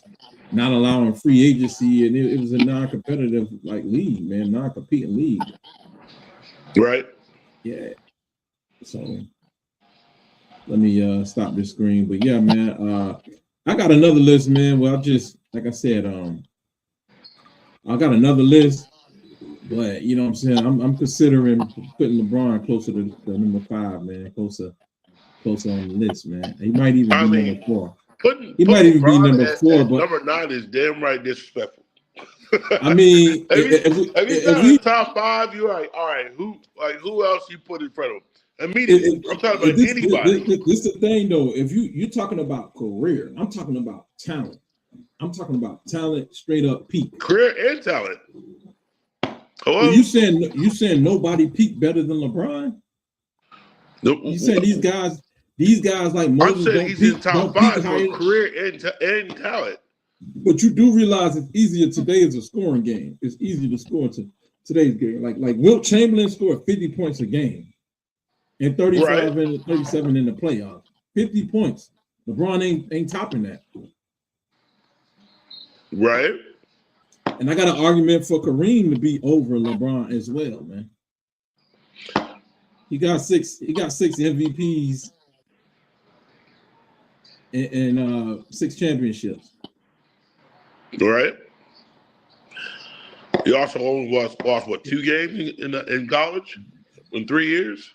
not allowing free agency. And it was a non-competitive, like, league, man, non-competing league. Right. Yeah. So let me stop this screen. But yeah, man, I got another list, man. Well, like I said, I got another list, but you know what I'm saying, I'm considering putting LeBron closer to the number 5, man, closer on the list, man. He might even be number 4. He might even be number 4, but number 9 is damn right disrespectful. I mean, if he's not in the top 5, you're like, all right, who else you put in front of him? Immediately. I'm talking about anybody. This is the thing, though. If you're talking about career, I'm talking about talent. I'm talking about talent, straight up peak. Career and talent. Hello? Well, you saying nobody peaked better than LeBron? Nope. You saying these guys like Moses I'm saying he's in top 5 for career and talent. But you do realize it's easier today as a scoring game. It's easier to score to today's game. Like Wilt Chamberlain scored 50 points a game and 35 and 37 in the playoffs. 50 points. LeBron ain't topping that. Right. And I got an argument for Kareem to be over LeBron as well, man. He got six MVPs and 6 championships. Right. He also only lost what, 2 games in college in 3 years?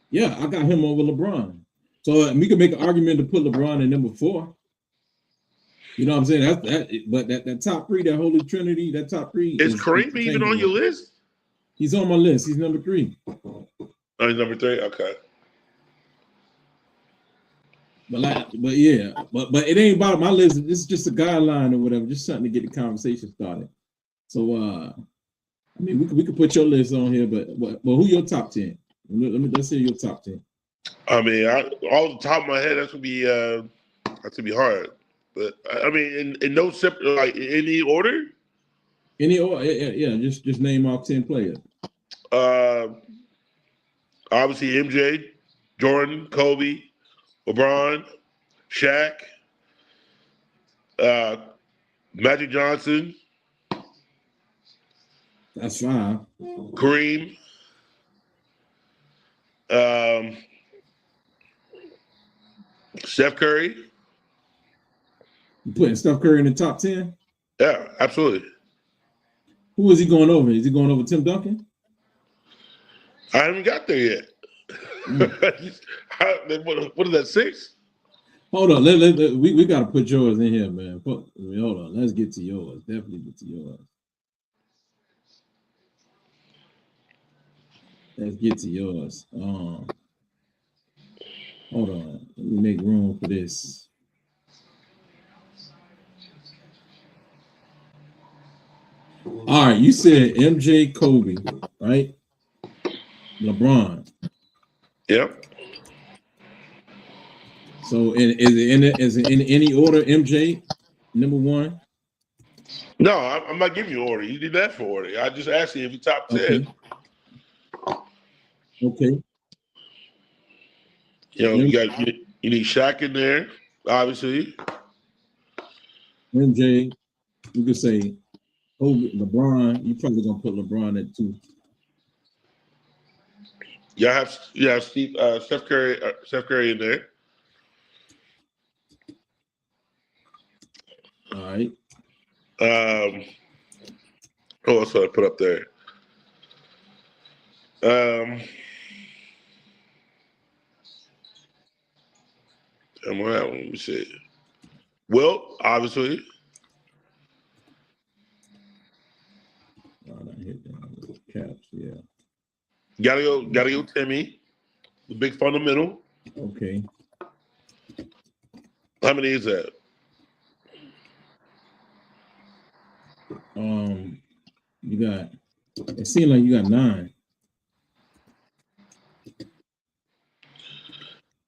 Yeah, I got him over LeBron. So we can make an argument to put LeBron in number 4. You know what I'm saying? But that top 3, that holy trinity, that top 3. Is Kareem even on your list? He's on my list. He's number 3. Oh, he's number 3? Okay. But it ain't about my list. It's just a guideline or whatever, just something to get the conversation started. So I mean, we could put your list on here, but who your top 10? Let's hear your top 10. I mean, all the top of my head, that's gonna be hard. But I mean, in no separate, like in any order. Any order? Yeah. Just name off 10 players. Obviously MJ, Jordan, Kobe, LeBron, Shaq, Magic Johnson. That's 5. Kareem. Steph Curry. You putting Steph Curry in the top 10? Yeah, absolutely. Who is he going over? Is he going over Tim Duncan? I haven't got there yet. What is that, 6? Hold on, we got to put yours in here, man. Hold on, let's get to yours. Definitely get to yours. Let's get to yours. Hold on, let me make room for this. All right, you said MJ, Kobe, right? LeBron. Yep. So, is it in any order? MJ, number 1. No, I'm not giving you order. You did that for order. I just asked you if you top 10. Okay. You know, you need Shaq in there, obviously. MJ, you could say Kobe, LeBron. You probably gonna put LeBron at 2. You have Steph Curry in there. All right. Who else did I put up there? Let me see. Wilt, obviously. Caps, yeah. Gotta go Timmy, the big fundamental. Okay. How many is that? You got, it seems like you got 9.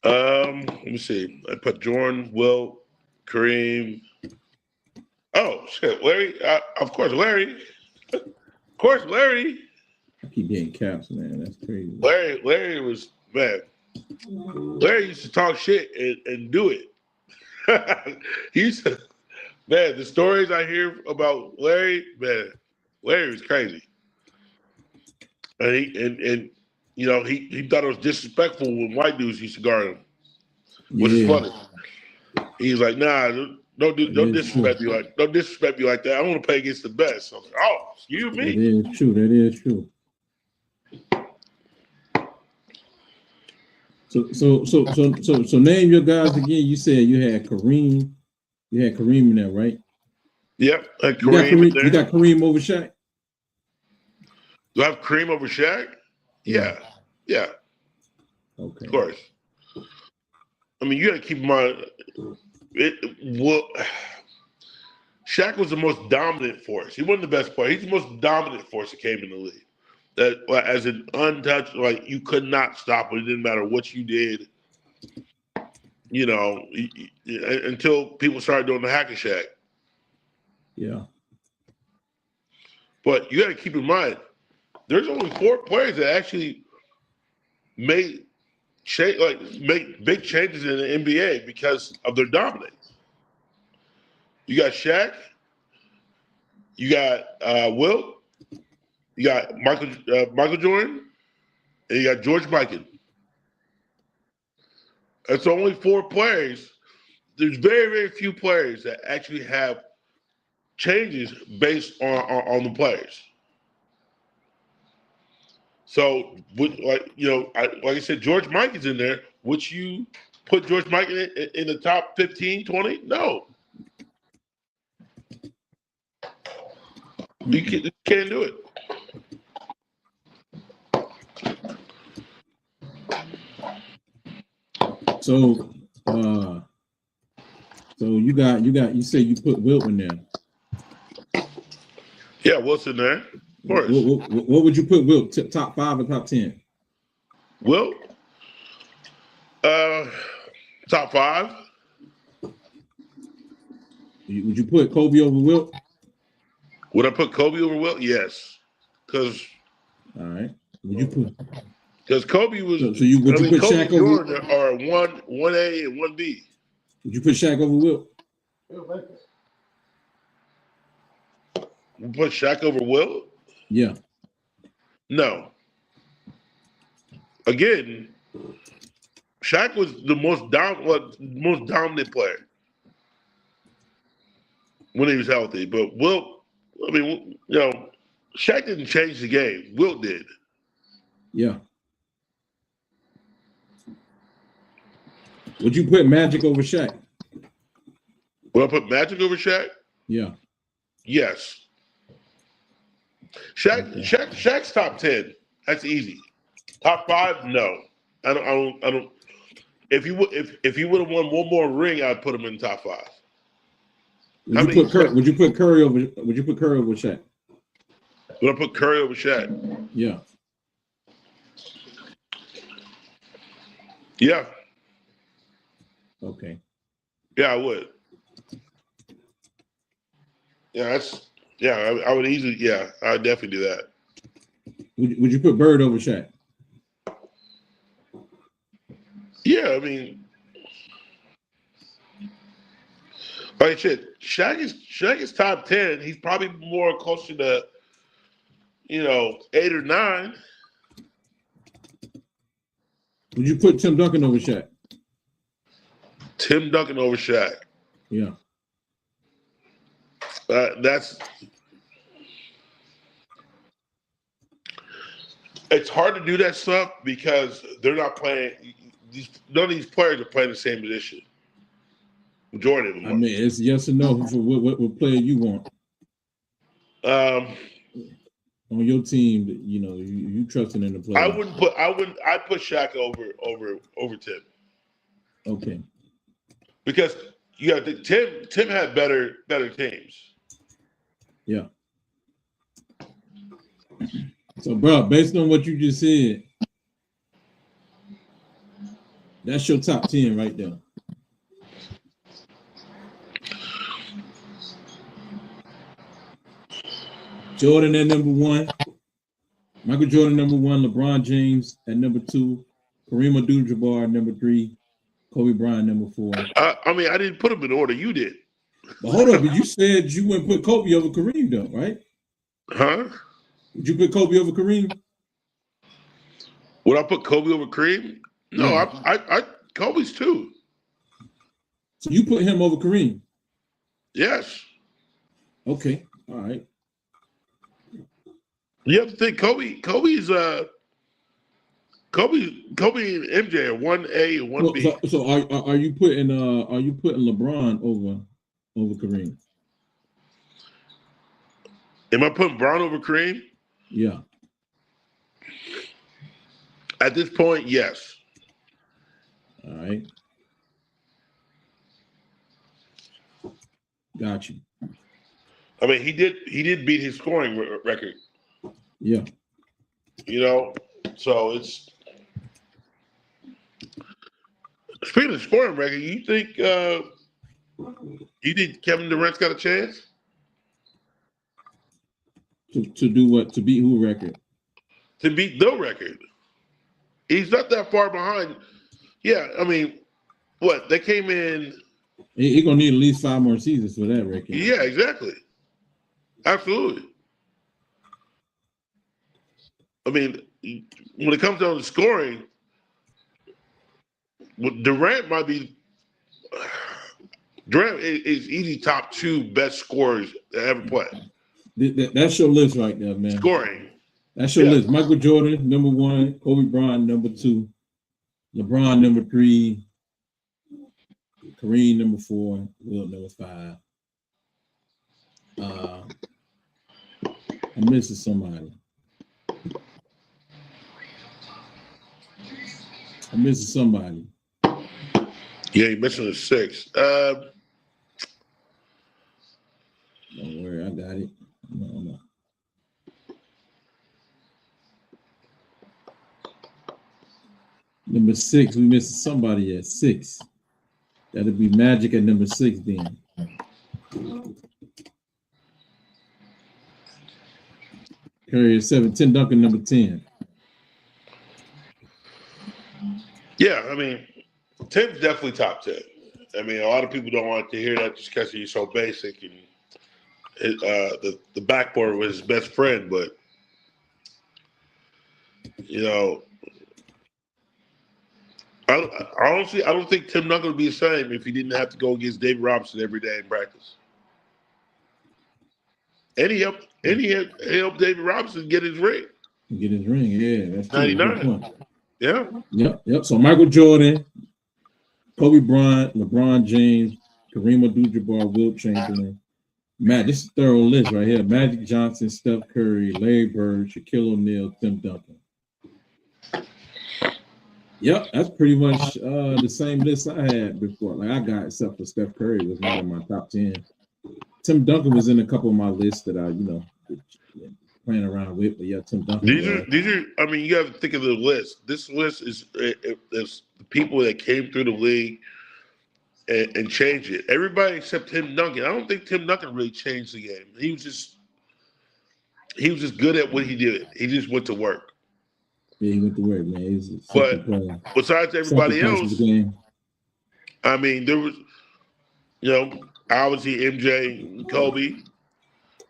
Let me see. I put Jordan, Wilt, Kareem. Oh shit, Larry. Of course, Larry. Of course, Larry. I keep getting caps, man. That's crazy. Larry was, man. Larry used to talk shit and do it. He used to, man. The stories I hear about Larry, man. Larry was crazy, and you know he thought it was disrespectful when white dudes used to guard him, which is funny. He's like, nah, don't disrespect me like that. I want to play against the best. I was like, oh, excuse me. That is true. So name your guys again. You said you had Kareem. You had Kareem in there, right? Yep, and You got Kareem in there. You got Kareem over Shaq? Do I have Kareem over Shaq? Yeah. Okay. Of course. I mean, you got to keep in mind, Shaq was the most dominant force. He wasn't the best player. He's the most dominant force that came in the league. That, as an untouched, like, you could not stop him. It didn't matter what you did. You know, until people started doing the hack and Shaq. Yeah. But you got to keep in mind, there's only 4 players that actually make big changes in the NBA because of their dominance. You got Shaq, you got Wilt, you got Michael Jordan, and you got George Mikan. It's only 4 players. There's very, very few players that actually have changes based on the players. So, like I said, George Mikan's in there. Would you put George Mikan in the top 15, 20? No. You can't do it. So you say you put Wilt in there. Yeah, Wilson there. Of course. What would you put Wilt? Top 5 or top 10? Wilt? Top 5. Would you put Kobe over Wilt? Would I put Kobe over Wilt? Yes. Because all right. Would you put? Because Kobe was. Would you put Kobe Shaq over? Jordan are 1A and 1B. Would you put Shaq over Wilt? You put Shaq over Wilt? Yeah. No. Again, Shaq was the most dominant player when he was healthy. But Wilt, I mean, Shaq didn't change the game. Wilt did. Yeah. Would you put Magic over Shaq? Would I put Magic over Shaq? Yeah. Yes. Shaq's top 10. That's easy. Top 5, no. I don't. If he would have won one more ring, I'd put him in the top 5. Would you put Curry over Shaq? Would I put Curry over Shaq? Yeah. Yeah. Okay. Yeah, I would. I would easily. Yeah, I would definitely do that. Would you put Bird over Shaq? Yeah, I mean, like I said, Shaq is top 10. He's probably more closer to 8 or 9. Would you put Tim Duncan over Shaq? Tim Duncan over Shaq. Yeah. It's hard to do that stuff because they're not playing. None of these players are playing the same position. Majority of them. I mean, it's yes or no for what player you want. On your team, you trusting in the player. I'd put Shaq over Tim. Okay. Because Tim had better teams. Yeah. So, bro, based on what you just said, that's your top 10 right there. Jordan at number 1. Michael Jordan number 1. LeBron James at number 2. Kareem Abdul-Jabbar at number 3. Kobe Bryant number 4. I mean, I didn't put them in order. You did. But hold up, but you said you wouldn't put Kobe over Kareem, though, right? Huh? Would you put Kobe over Kareem? Would I put Kobe over Kareem? No, yeah. I Kobe's 2. So you put him over Kareem? Yes. Okay. All right. You have to think Kobe's Kobe and MJ are 1A and 1B. So are you putting LeBron over Kareem? Am I putting Bron over Kareem? Yeah. At this point, yes. All right. Got you. I mean, he did beat his scoring record. Yeah. You know, so it's speaking of scoring record. You think Kevin Durant's got a chance To do what? To beat who record? to beat the record? He's not that far behind. Yeah, I mean, what they came in. He gonna need at least 5 more seasons for that record. Yeah, exactly. Absolutely. I mean, when it comes down to scoring, Durant is easy top 2 best scorers to ever play. That's your list right there, man. Scoring. That's your list. Michael Jordan, number 1. Kobe Bryant, number 2. LeBron, number 3. Kareem, number 4. Wilt, number 5. I'm missing somebody. Yeah, you're missing a 6. Don't worry, I got it. No. Number 6, we missed somebody at 6. That'll be Magic at number 6 then. Curry at 7, Tim Duncan number 10. Yeah, I mean, Tim's definitely top 10. I mean, a lot of people don't want to hear that just because he's so basic and the backboard was his best friend, but you know, honestly, I don't think Tim Duncan would be the same if he didn't have to go against David Robinson every day in practice. And he helped David Robinson get his ring. Yeah, that's 99. Yeah. Yep. So Michael Jordan, Kobe Bryant, LeBron James, Kareem Abdul-Jabbar, Wilt Chamberlain. Matt, this is a thorough list right here. Magic Johnson, Steph Curry, Larry Bird, Shaquille O'Neal, Tim Duncan. Yep, that's pretty much the same list I had before. Like I got, except for Steph Curry was not in my top 10. Tim Duncan was in a couple of my lists that I, playing around with. But yeah, Tim Duncan. These are. I mean, you got to think of the list. This list is the people that came through the league and changed it. Everybody except Tim Duncan. I don't think Tim Duncan really changed the game. He was just good at what he did. He just went to work. Yeah, he went to work, man. But besides everybody else, I mean, there was, obviously MJ and Kobe.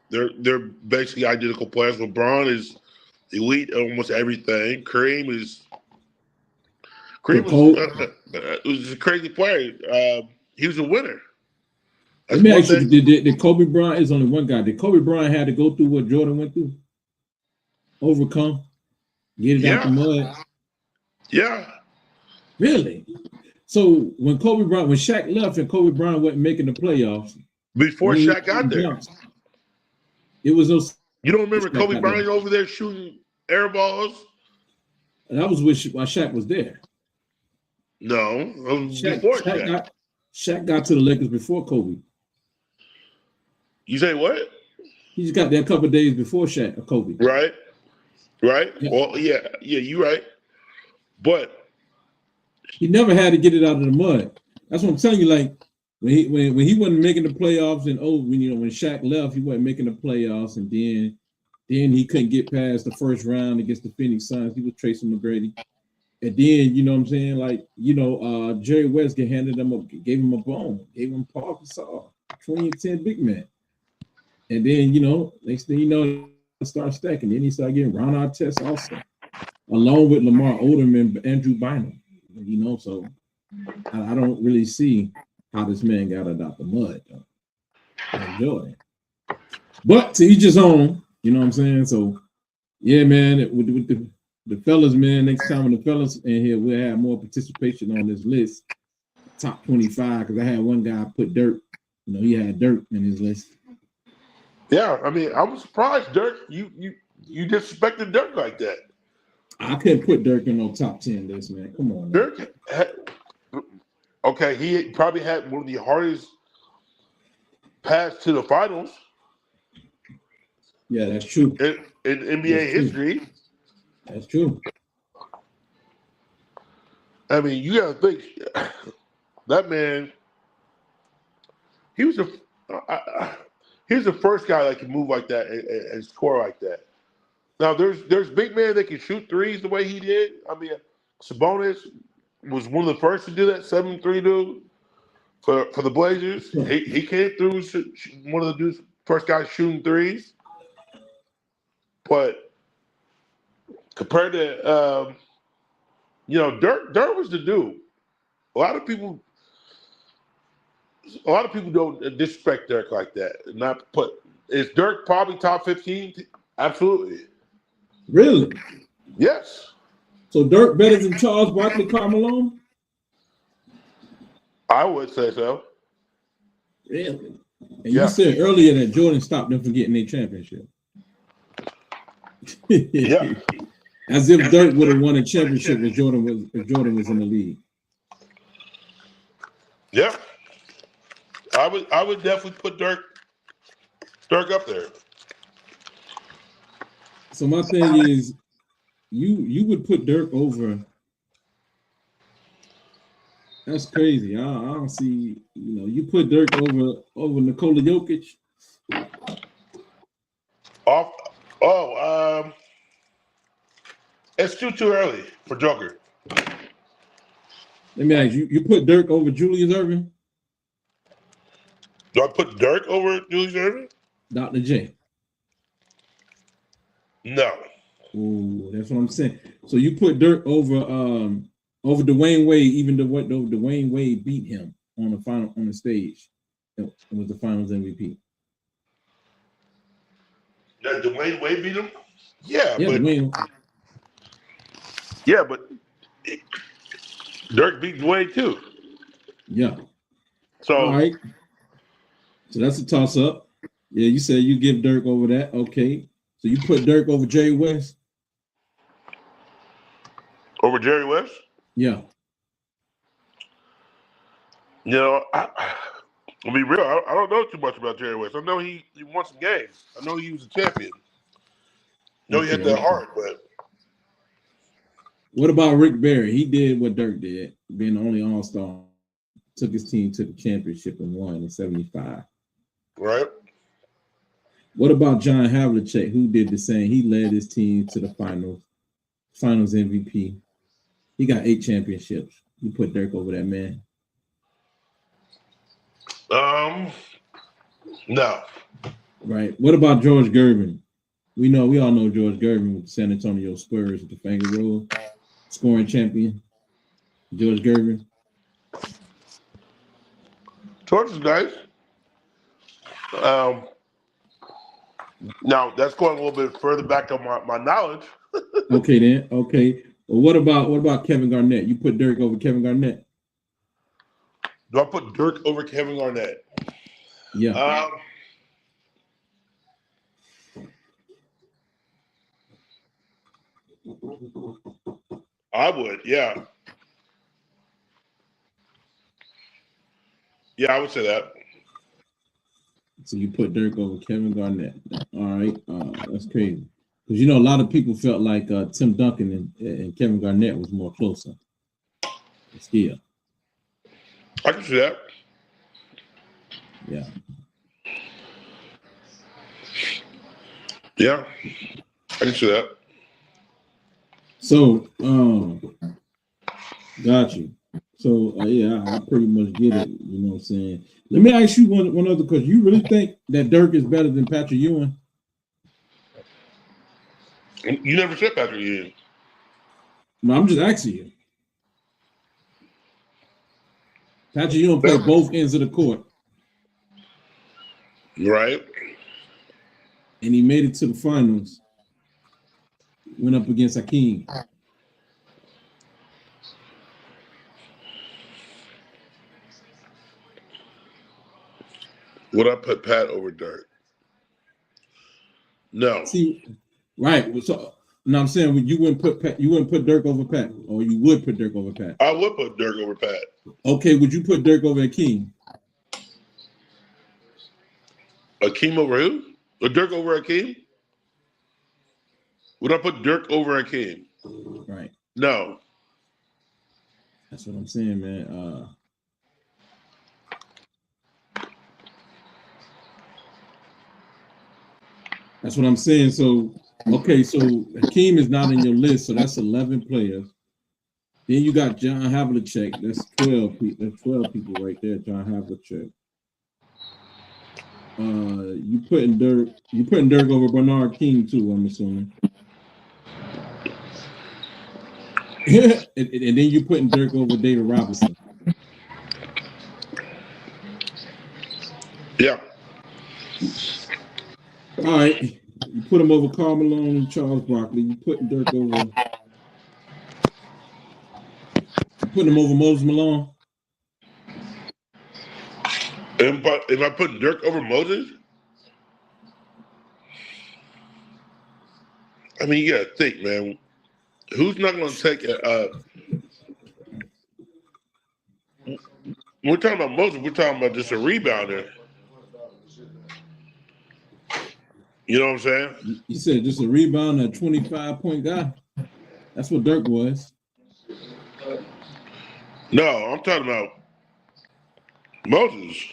They're basically identical players. LeBron is elite at almost everything. Kareem was a crazy player. He was a winner. Let me ask you, did Kobe Bryant is only one guy. Did Kobe Bryant had to go through what Jordan went through? Overcome? Get it out the mud? Yeah. Really? So when Shaq left and Kobe Bryant wasn't making the playoffs. Before Shaq got there. It was no. You don't remember Kobe Bryant over there shooting air balls? That was while Shaq was there. No, before Shaq. Shaq got to the Lakers before Kobe. You say what? He just got there a couple of days before Shaq or Kobe. Right. Yeah. Well, yeah, you're right. But he never had to get it out of the mud. That's what I'm telling you. Like when he wasn't making the playoffs, and when Shaq left, he wasn't making the playoffs, and then he couldn't get past the first round against the Phoenix Suns. He was Tracy McGrady, and then you know what I'm saying, like Jerry West gave him a bone, gave him Paul Gasol, 2010 big man, and then next thing you know, start stacking. Then he started getting Ron Artest also, along with Lamar Odom and Andrew Bynum. So I don't really see how this man got it out the mud. Enjoy. But to each his own, you know what I'm saying? So yeah, man, with the fellas, man, next time when the fellas in here, we'll have more participation on this list. Top 25, because I had one guy put dirt. He had dirt in his list. Yeah, I mean, I was surprised, Dirk. You disrespected Dirk like that. I couldn't put Dirk in no top 10 list, man. Come on, man. Dirk, okay, he probably had one of the hardest paths to the finals Yeah, that's true. in NBA That's true. history. That's true. I mean, you got to think that man. He was he was the first guy that could move like that and score like that. Now there's big men that can shoot threes the way he did. I mean, Sabonis was one of the first to do that 7-3 dude for the Blazers. He came through one of the dudes first guys shooting threes, but compared to Dirk was the dude. A lot of people don't disrespect Dirk like that. Not put is Dirk probably top 15? Absolutely. Really? Yes. So Dirk better than Charles Barkley, Karl Malone? I would say so. Really? And Yeah. you said earlier that Jordan stopped them from getting their championship. Yeah. As if Dirk would have won a championship if Jordan was in the league. Yeah. I would definitely put Dirk up there. So my thing is, you would put Dirk over. That's crazy. I don't see. You put Dirk over Nikola Jokic. It's too early for Joker. Let me ask you. You put Dirk over Julius Erving? Do I put Dirk over Julius Erving? Dr. J. No. Ooh, that's what I'm saying. So you put Dirk over Dwayne Wade, even though Dwayne Wade beat him on the stage. It was the Finals MVP. That Dwayne Wade beat him? Yeah, but Dwayne. Yeah, but Dirk beat Dwayne too. Yeah. So all right. So that's a toss up. Yeah, you said you give Dirk over that. Okay. So you put Dirk over Jerry West? Over Jerry West? Yeah. I'll be real. I don't know too much about Jerry West. I know he won some games. I know he was a champion. I know he had that heart, but what about Rick Barry? He did what Dirk did, being the only All-Star. Took his team to the championship and won in 75. Right. What about John Havlicek, who did the same? He led his team to the finals MVP. He got 8 championships. You put Dirk over that man? No. Right. What about George Gervin? We all know George Gervin with the San Antonio Spurs with the finger roll, scoring champion. George Gervin. George is nice. Now that's going a little bit further back on my knowledge. Okay then. Okay. Well, what about Kevin Garnett? You put Dirk over Kevin Garnett? Do I put Dirk over Kevin Garnett? Yeah. I would, yeah. Yeah, I would say that. So you put Dirk over Kevin Garnett. All right. That's crazy. Because a lot of people felt like Tim Duncan and Kevin Garnett was more closer. Still. I can see that. Yeah. Yeah. I can see that. So, got you. So, yeah, I pretty much get it. You know what I'm saying? Let me ask you one other question. You really think that Dirk is better than Patrick Ewing? You never said Patrick Ewing. No, I'm just asking you. Patrick Ewing played both ends of the court. Right. And he made it to the finals. Went up against Hakeem. Would I put Pat over Dirk? No. See, right. So now I'm saying you wouldn't put Dirk over Pat, or you would put Dirk over Pat. I would put Dirk over Pat. Okay, would you put Dirk over Akeem? Akeem over who? Or Dirk over Akeem? Would I put Dirk over Akeem? Right. No. That's what I'm saying, man. That's what I'm saying. So, okay, so Hakeem is not in your list, so that's 11 players. Then you got John Havlicek. That's 12 people. That's 12 people right there. John Havlicek. You putting Dirk over Bernard King too, I'm assuming. and then you putting Dirk over David Robinson. Yeah. All right. You put him over Karl Malone and Charles Barkley. You putting Dirk over. You putting him over Moses Malone. If I put Dirk over Moses, I mean, you gotta think, man. Who's not gonna take we're talking about Moses, we're talking about just a rebounder. You know what I'm saying? You said just a rebound, a 25-point guy. That's what Dirk was. No, I'm talking about Moses.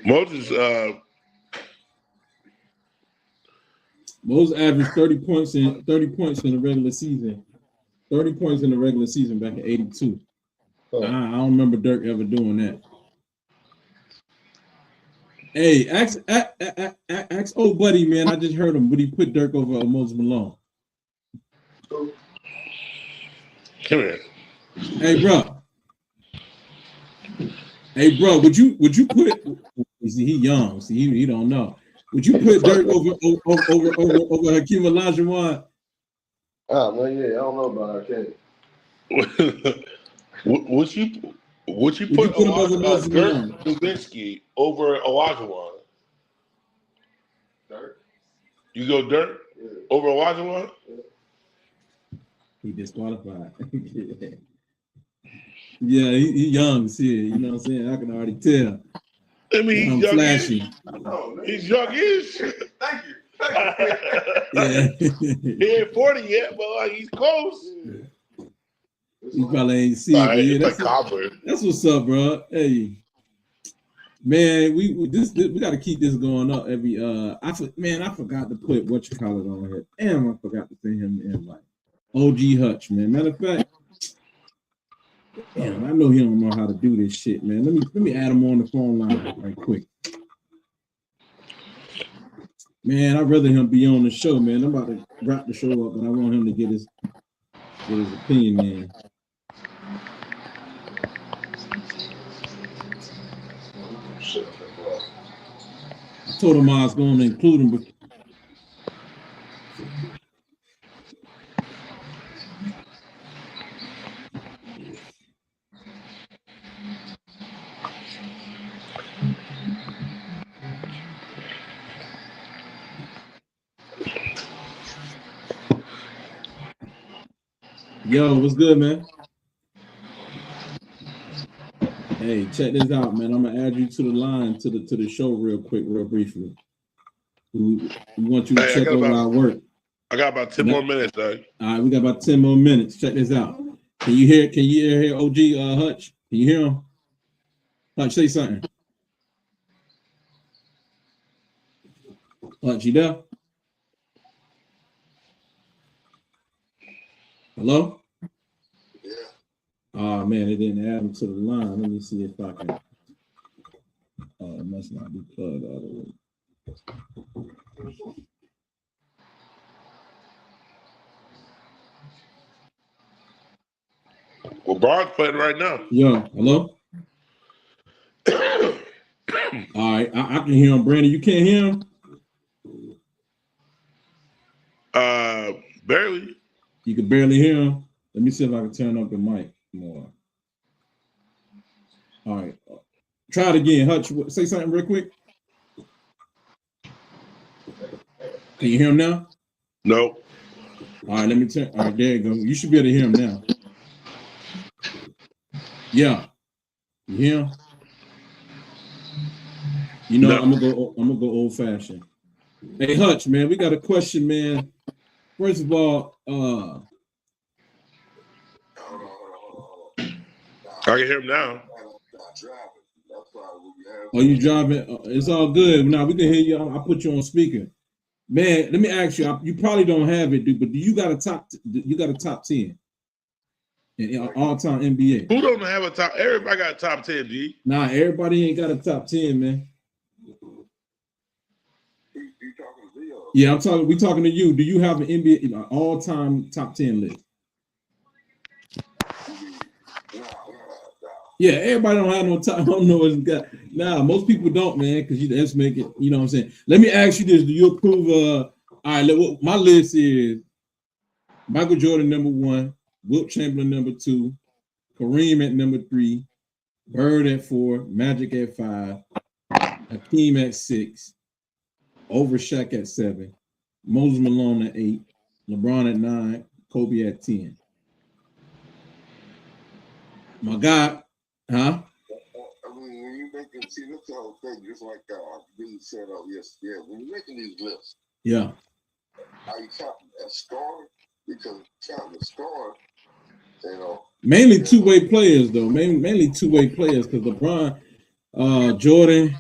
Moses Moses averaged 30 points in the regular season. 30 points in the regular season back in '82. I don't remember Dirk ever doing that. Hey, ask old buddy, man. I just heard him. Would he put Dirk over Moses Malone? come here. Hey, bro. Would you put? See, he young. See, he don't know. Would you put Dirk over Hakeem Olajuwon? Oh man, yeah, I don't know about Hakeem. Would you put him over Dirk Malone? Nowitzki over Olajuwon? Dirk? You go Dirk over Olajuwon? He disqualified. Yeah, he young. See, you know what I'm saying? I can already tell. I mean, he's young. Flashy. He's young-ish. Thank you. Yeah. He ain't 40 yet, but like, he's close. He probably ain't see it. Yeah, that's what's up, bro. Hey, man, we got to keep this going up every. I forgot to put what you call it on here. Damn, I forgot to send him the invite. OG Hutch, man. Matter of fact, damn, I know he don't know how to do this shit, man. Let me add him on the phone line right quick. Man, I'd rather him be on the show, man. I'm about to wrap the show up, but I want him to get his opinion, man. I told him I was going to include him. Yo, what's good, man? Hey, check this out, man. I'm gonna add you to the line to the show real quick, real briefly. We want you to check over our work. I got about 10 more minutes, though. All right, we got about 10 more minutes. Check this out. Can you hear OG Hutch? Can you hear him? Hutch, say something. Hutch, you there? Hello? Yeah. Oh man, it didn't add him to the line. Let me see if I can. Oh, it must not be plugged all the way. Well, Bard's playing right now. Yo, hello? All right, I can hear him. Brandon, you can't hear him? Barely. You can barely hear him. Let me see if I can turn up the mic more. All right. Try it again. Hutch, say something real quick. Can you hear him now? No. All right, let me turn. All right, there you go. You should be able to hear him now. Yeah. You hear him? You know, No. I'm gonna go old fashioned. Hey Hutch, man, we got a question, man. First of all, I can hear him now. are you driving? It's all good. Now we can hear you. I'll put you on speaker. Man, let me ask you. You probably don't have it, dude. But do you got a top? You got a top 10 in all-time NBA? Who don't have a top? Everybody got a top 10, G. Nah, everybody ain't got a top 10, man. Yeah, I'm talking. We talking to you. Do you have an NBA all-time top 10 list? Yeah, everybody don't have no top. I don't know what's got. Nah, most people don't, man, because you just make it. You know what I'm saying? Let me ask you this: do you approve? All right, my list is Michael Jordan #1, Wilt Chamberlain #2, Kareem at #3, Bird at 4, Magic at 5, Hakeem at 6, over Shaq at 7, Moses Malone at 8, LeBron at 9, Kobe at 10. My God, huh? I mean, when you making, see, that's the whole thing. Just like Billy said, yes, yeah. When you're making these lists, Yeah. are you counting a score? Because counting the score, you know. Mainly two-way players, though. Mainly two-way players, because LeBron, Jordan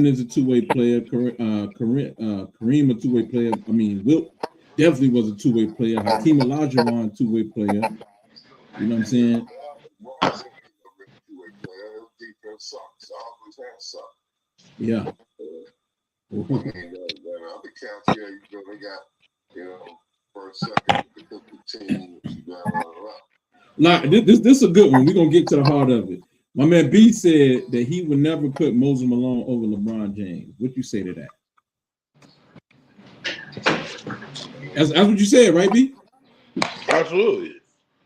is a two-way player. Kareem a two-way player. I mean, Wilt definitely was a two-way player. Hakeem Olajuwon, two-way player. You know what I'm saying? Defense sucks. Always has sucked. Yeah. I mean, other counts, yeah, they got, first, second, the team, Like this is a good one. We're gonna get to the heart of it. My man B said that he would never put Moses Malone over LeBron James. What you say to that? That's what you said, right, B? Absolutely.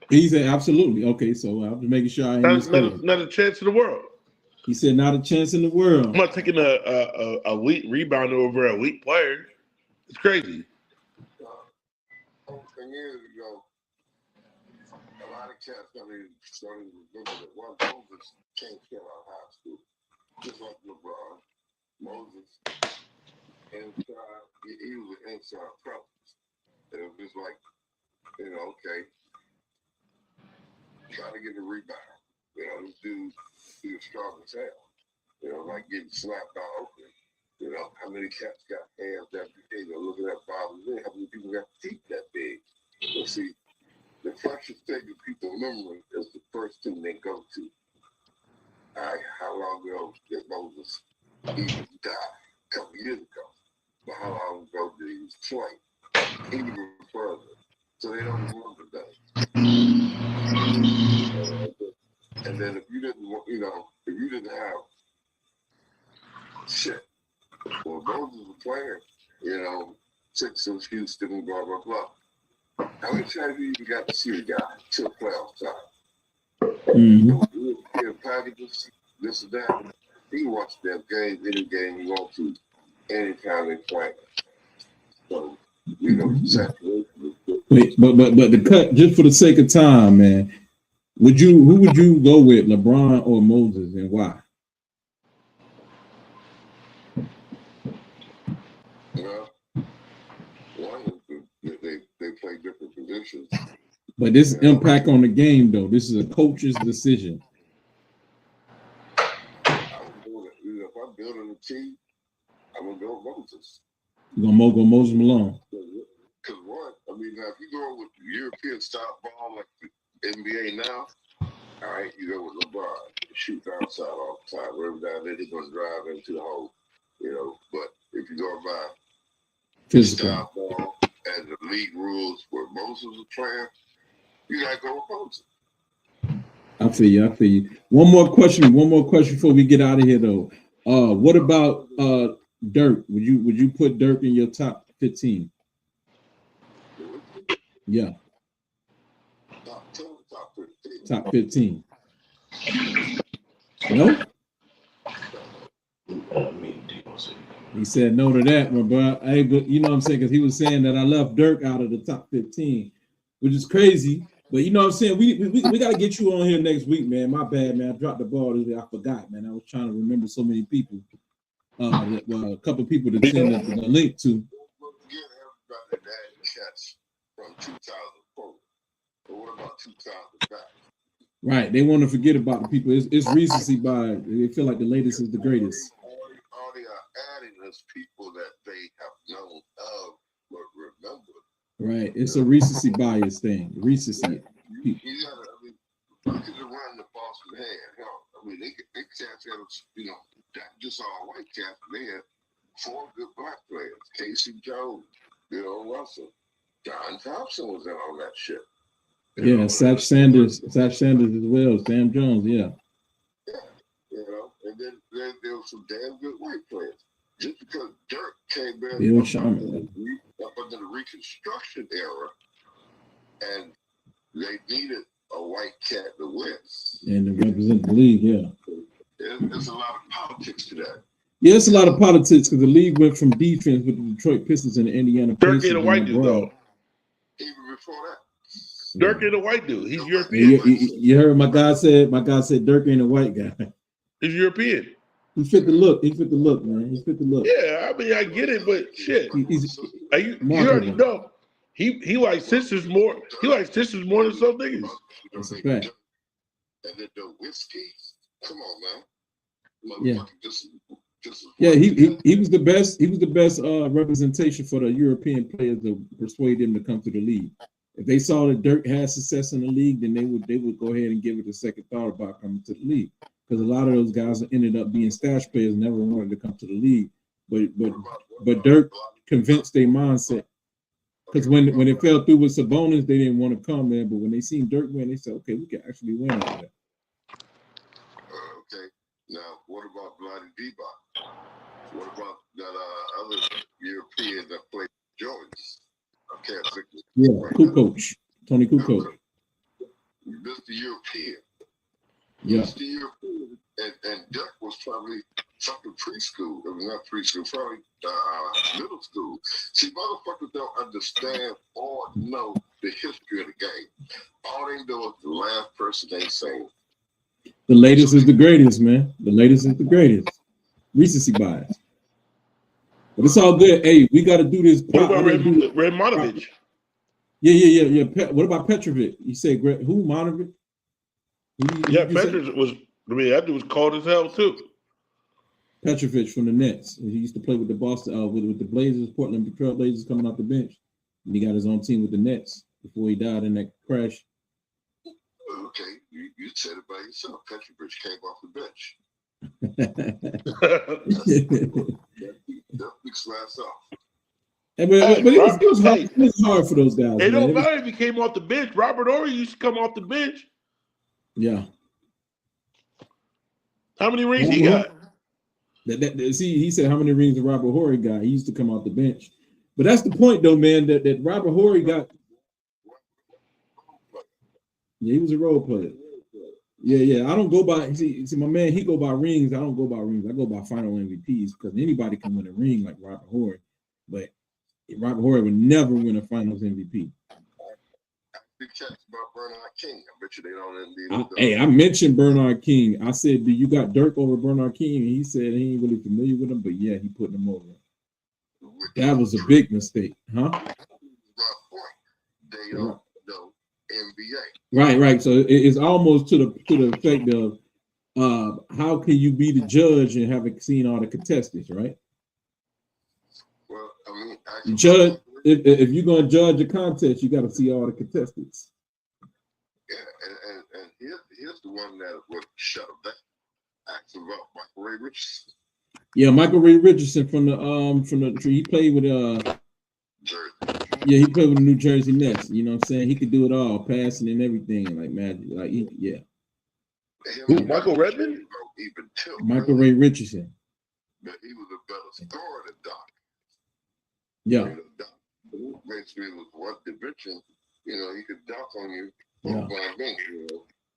He said absolutely. Okay, so I'm just making sure I understood. Not a chance in the world. He said not a chance in the world. I'm not taking a elite rebounder over an elite player. It's crazy. Thing is, a lot of cats starting to remember that one Moses came straight out of high school, just like LeBron. Moses, inside, he was an inside presence. And it was just like, okay, try to get a rebound. This dude, he was strong as hell. Like getting slapped out open. How many cats got hands that big? Look at that Bob Lee. How many people got teeth that big? But see, the freshest thing that people remember is the first thing they go to. How long ago did Moses even die? A couple years ago. But how long ago did he play? Even further. So they don't remember that. And then if you didn't have shit. Well, Moses was playing, Sixers, Houston, blah, blah, blah. How many times you even got to see a guy till playoff time? Mm-hmm. Packages, this and that. He can watch that game, any game you want to, anytime they play. So, saturation. Wait, but the cut, just for the sake of time, man. Who would you go with, LeBron or Moses, and why? They play different positions. But this impact on the game, though, this is a coach's decision. If I'm building a team, I'm gonna go with Moses. You're gonna go Moses Malone. Because what? I mean, now if you go with the European style ball like the NBA now, all right, you go with LeBron, shoot outside all the time. Wherever down there, they're gonna drive into the hole, But if you go by physical style ball and the league rules where Moses was playing, you gotta go with Moses. I feel you. One more question before we get out of here, though. What about Dirk? Would you put Dirk in your top 15? Yeah. Top 10, top 15. Top 15. No. He said no to that one, but hey, but you know what I'm saying, because he was saying that I left Dirk out of the top 15, which is crazy. But you know what I'm saying, we got to get you on here next week, man. My bad, man. I dropped the ball. I forgot, man. I was trying to remember so many people. Well, a couple of people to send the link to. Forget everybody that had catch from 2004. But what about 2005? Right, they want to forget about the people. It's recency bias. They feel like the latest is the greatest. All they are adding is people that they have known of but remember. Right, it's a recency bias thing. Recency. You gotta, I mean, look at the run the Boston had. Hell, I mean, they cats had, you know, just all white cats. They had 4 good black players. Casey Jones, Bill Russell, John Thompson was in on that shit. Yeah, Satch Sanders as well. Sam Jones, yeah. Yeah, you know, and then there was some damn good white players. Just because Dirk came in up under the Reconstruction era, and they needed a white cat to win. And to represent the league, yeah. There's a lot of politics to that. Yeah, it's a lot of politics because the league went from defense with the Detroit Pistons and the Indiana Pacers. Dirk ain't a white dude, though. Even before that. Dirk ain't a white dude. He's European. You heard my guy said Dirk ain't a white guy. He's European. He fit the look. He fit the look, man. He fit the look. Yeah, I mean, I get it, but shit. You already know. He likes sisters more. He likes sisters more than some niggas. That's a fact. And then the whiskey. Come on, man. Yeah. Yeah, he was the best. He was the best representation for the European players to persuade them to come to the league. If they saw that Dirk had success in the league, then they would go ahead and give it a second thought about coming to the league. Because a lot of those guys ended up being stash players, and never wanted to come to the league. But Dirk convinced their mindset. Because when it fell through with Sabonis, they didn't want to come, man. But when they seen Dirk win, they said, okay, we can actually win out of that. Okay. Now, what about Bloody Divac? What about that other European that played Jordans? I can't think of it. Yeah, Kukoc. Tony Kukoc. Mr. European. Yeah. Mr. European. And Dirk was probably fucking preschool. I mean, not preschool, probably middle school. See, motherfuckers don't understand or know the history of the game. All they know is the last person they saying. The latest is the greatest, man. The latest is the greatest. Recency bias. But it's all good. Hey, we got to do this. What about Radmanovich? Yeah. What about Petrovic? You said who? Monovic? Petrovic was. I mean, that dude was cold as hell too. Petrovic from the Nets. He used to play with the Boston, with the Blazers, Portland Trail Blazers, coming off the bench, and he got his own team with the Nets before he died in that crash. Okay, you said it by yourself. Petrovic came off the bench. That week's last off. Hey, but it was hard for those guys. It don't matter if he came off the bench. Robert Horry used to come off the bench. Yeah. How many rings he got? See, he said how many rings did Robert Horry got? He used to come off the bench. But that's the point, though, man, that Robert Horry got. Yeah, he was a role player. Yeah. I don't go by, see, my man, he go by rings. I don't go by rings. I go by final MVPs because anybody can win a ring like Robert Horry. But Robert Horry would never win a finals MVP. Big chats about Bernard King. I bet you they don't. Hey, I mentioned Bernard King. I said, do you got Dirk over Bernard King? And he said he ain't really familiar with him, but yeah, he put him over. That was a big mistake, huh? They don't know NBA. Right. So it's almost to the effect of how can you be the judge and haven't seen all the contestants, right? Well, I mean, judge. If you're gonna judge a contest, you got to see all the contestants. Yeah, and here's the one that would shut him down. Ask about Michael Ray Richardson. Yeah, Michael Ray Richardson from the he played with Jersey. Yeah, he played with the New Jersey Nets. You know what I'm saying? He could do it all, passing and everything, like magic. Like yeah. Who, Michael Redmond? Michael Ray Richardson. But he was a better scorer than Doc. Yeah. Basically, with one dimension, he could dunk on you. Yeah.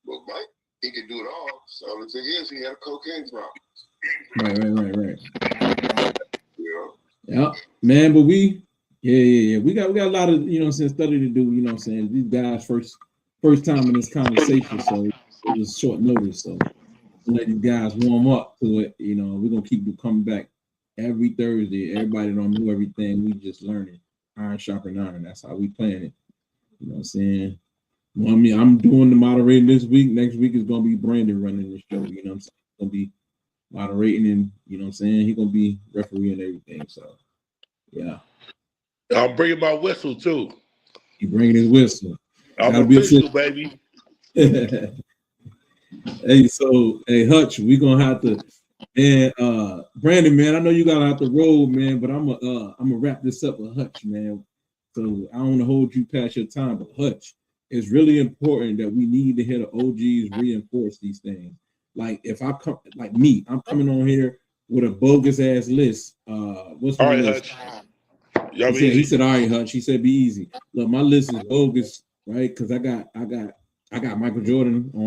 But he could do it all. So the thing is, he had a cocaine problem. Right. You Yeah, man. But we got a lot of study to do. You know what I'm saying? These guys first time in this conversation, so it was short notice. So let you guys warm up to it. You know, we're gonna keep coming back every Thursday. Everybody don't know everything. We just learning. Iron sharpen iron. That's how we playing it. You know what I'm saying? Well, I mean, I'm doing the moderating this week. Next week is gonna be Brandon running the show. You know what I'm saying? He's gonna be moderating, and you know what I'm saying? He's gonna be refereeing everything. So yeah. I'm bringing my whistle too. He bringing his whistle. I'm Gotta be official, baby. Hey, Hutch, we gonna have to, and Brandon, man, I know you gotta have to roll, man, but I'm gonna wrap this up with Hutch, man. So I don't want to hold you past your time, but Hutch, it's really important that we need to hear the OGs reinforce these things. Like if I come, like me, I'm coming on here with a bogus ass list. What's my All right, list? Hutch. He said, all right, Hutch. He said, be easy. Look, my list is bogus, right? Because I got Michael Jordan on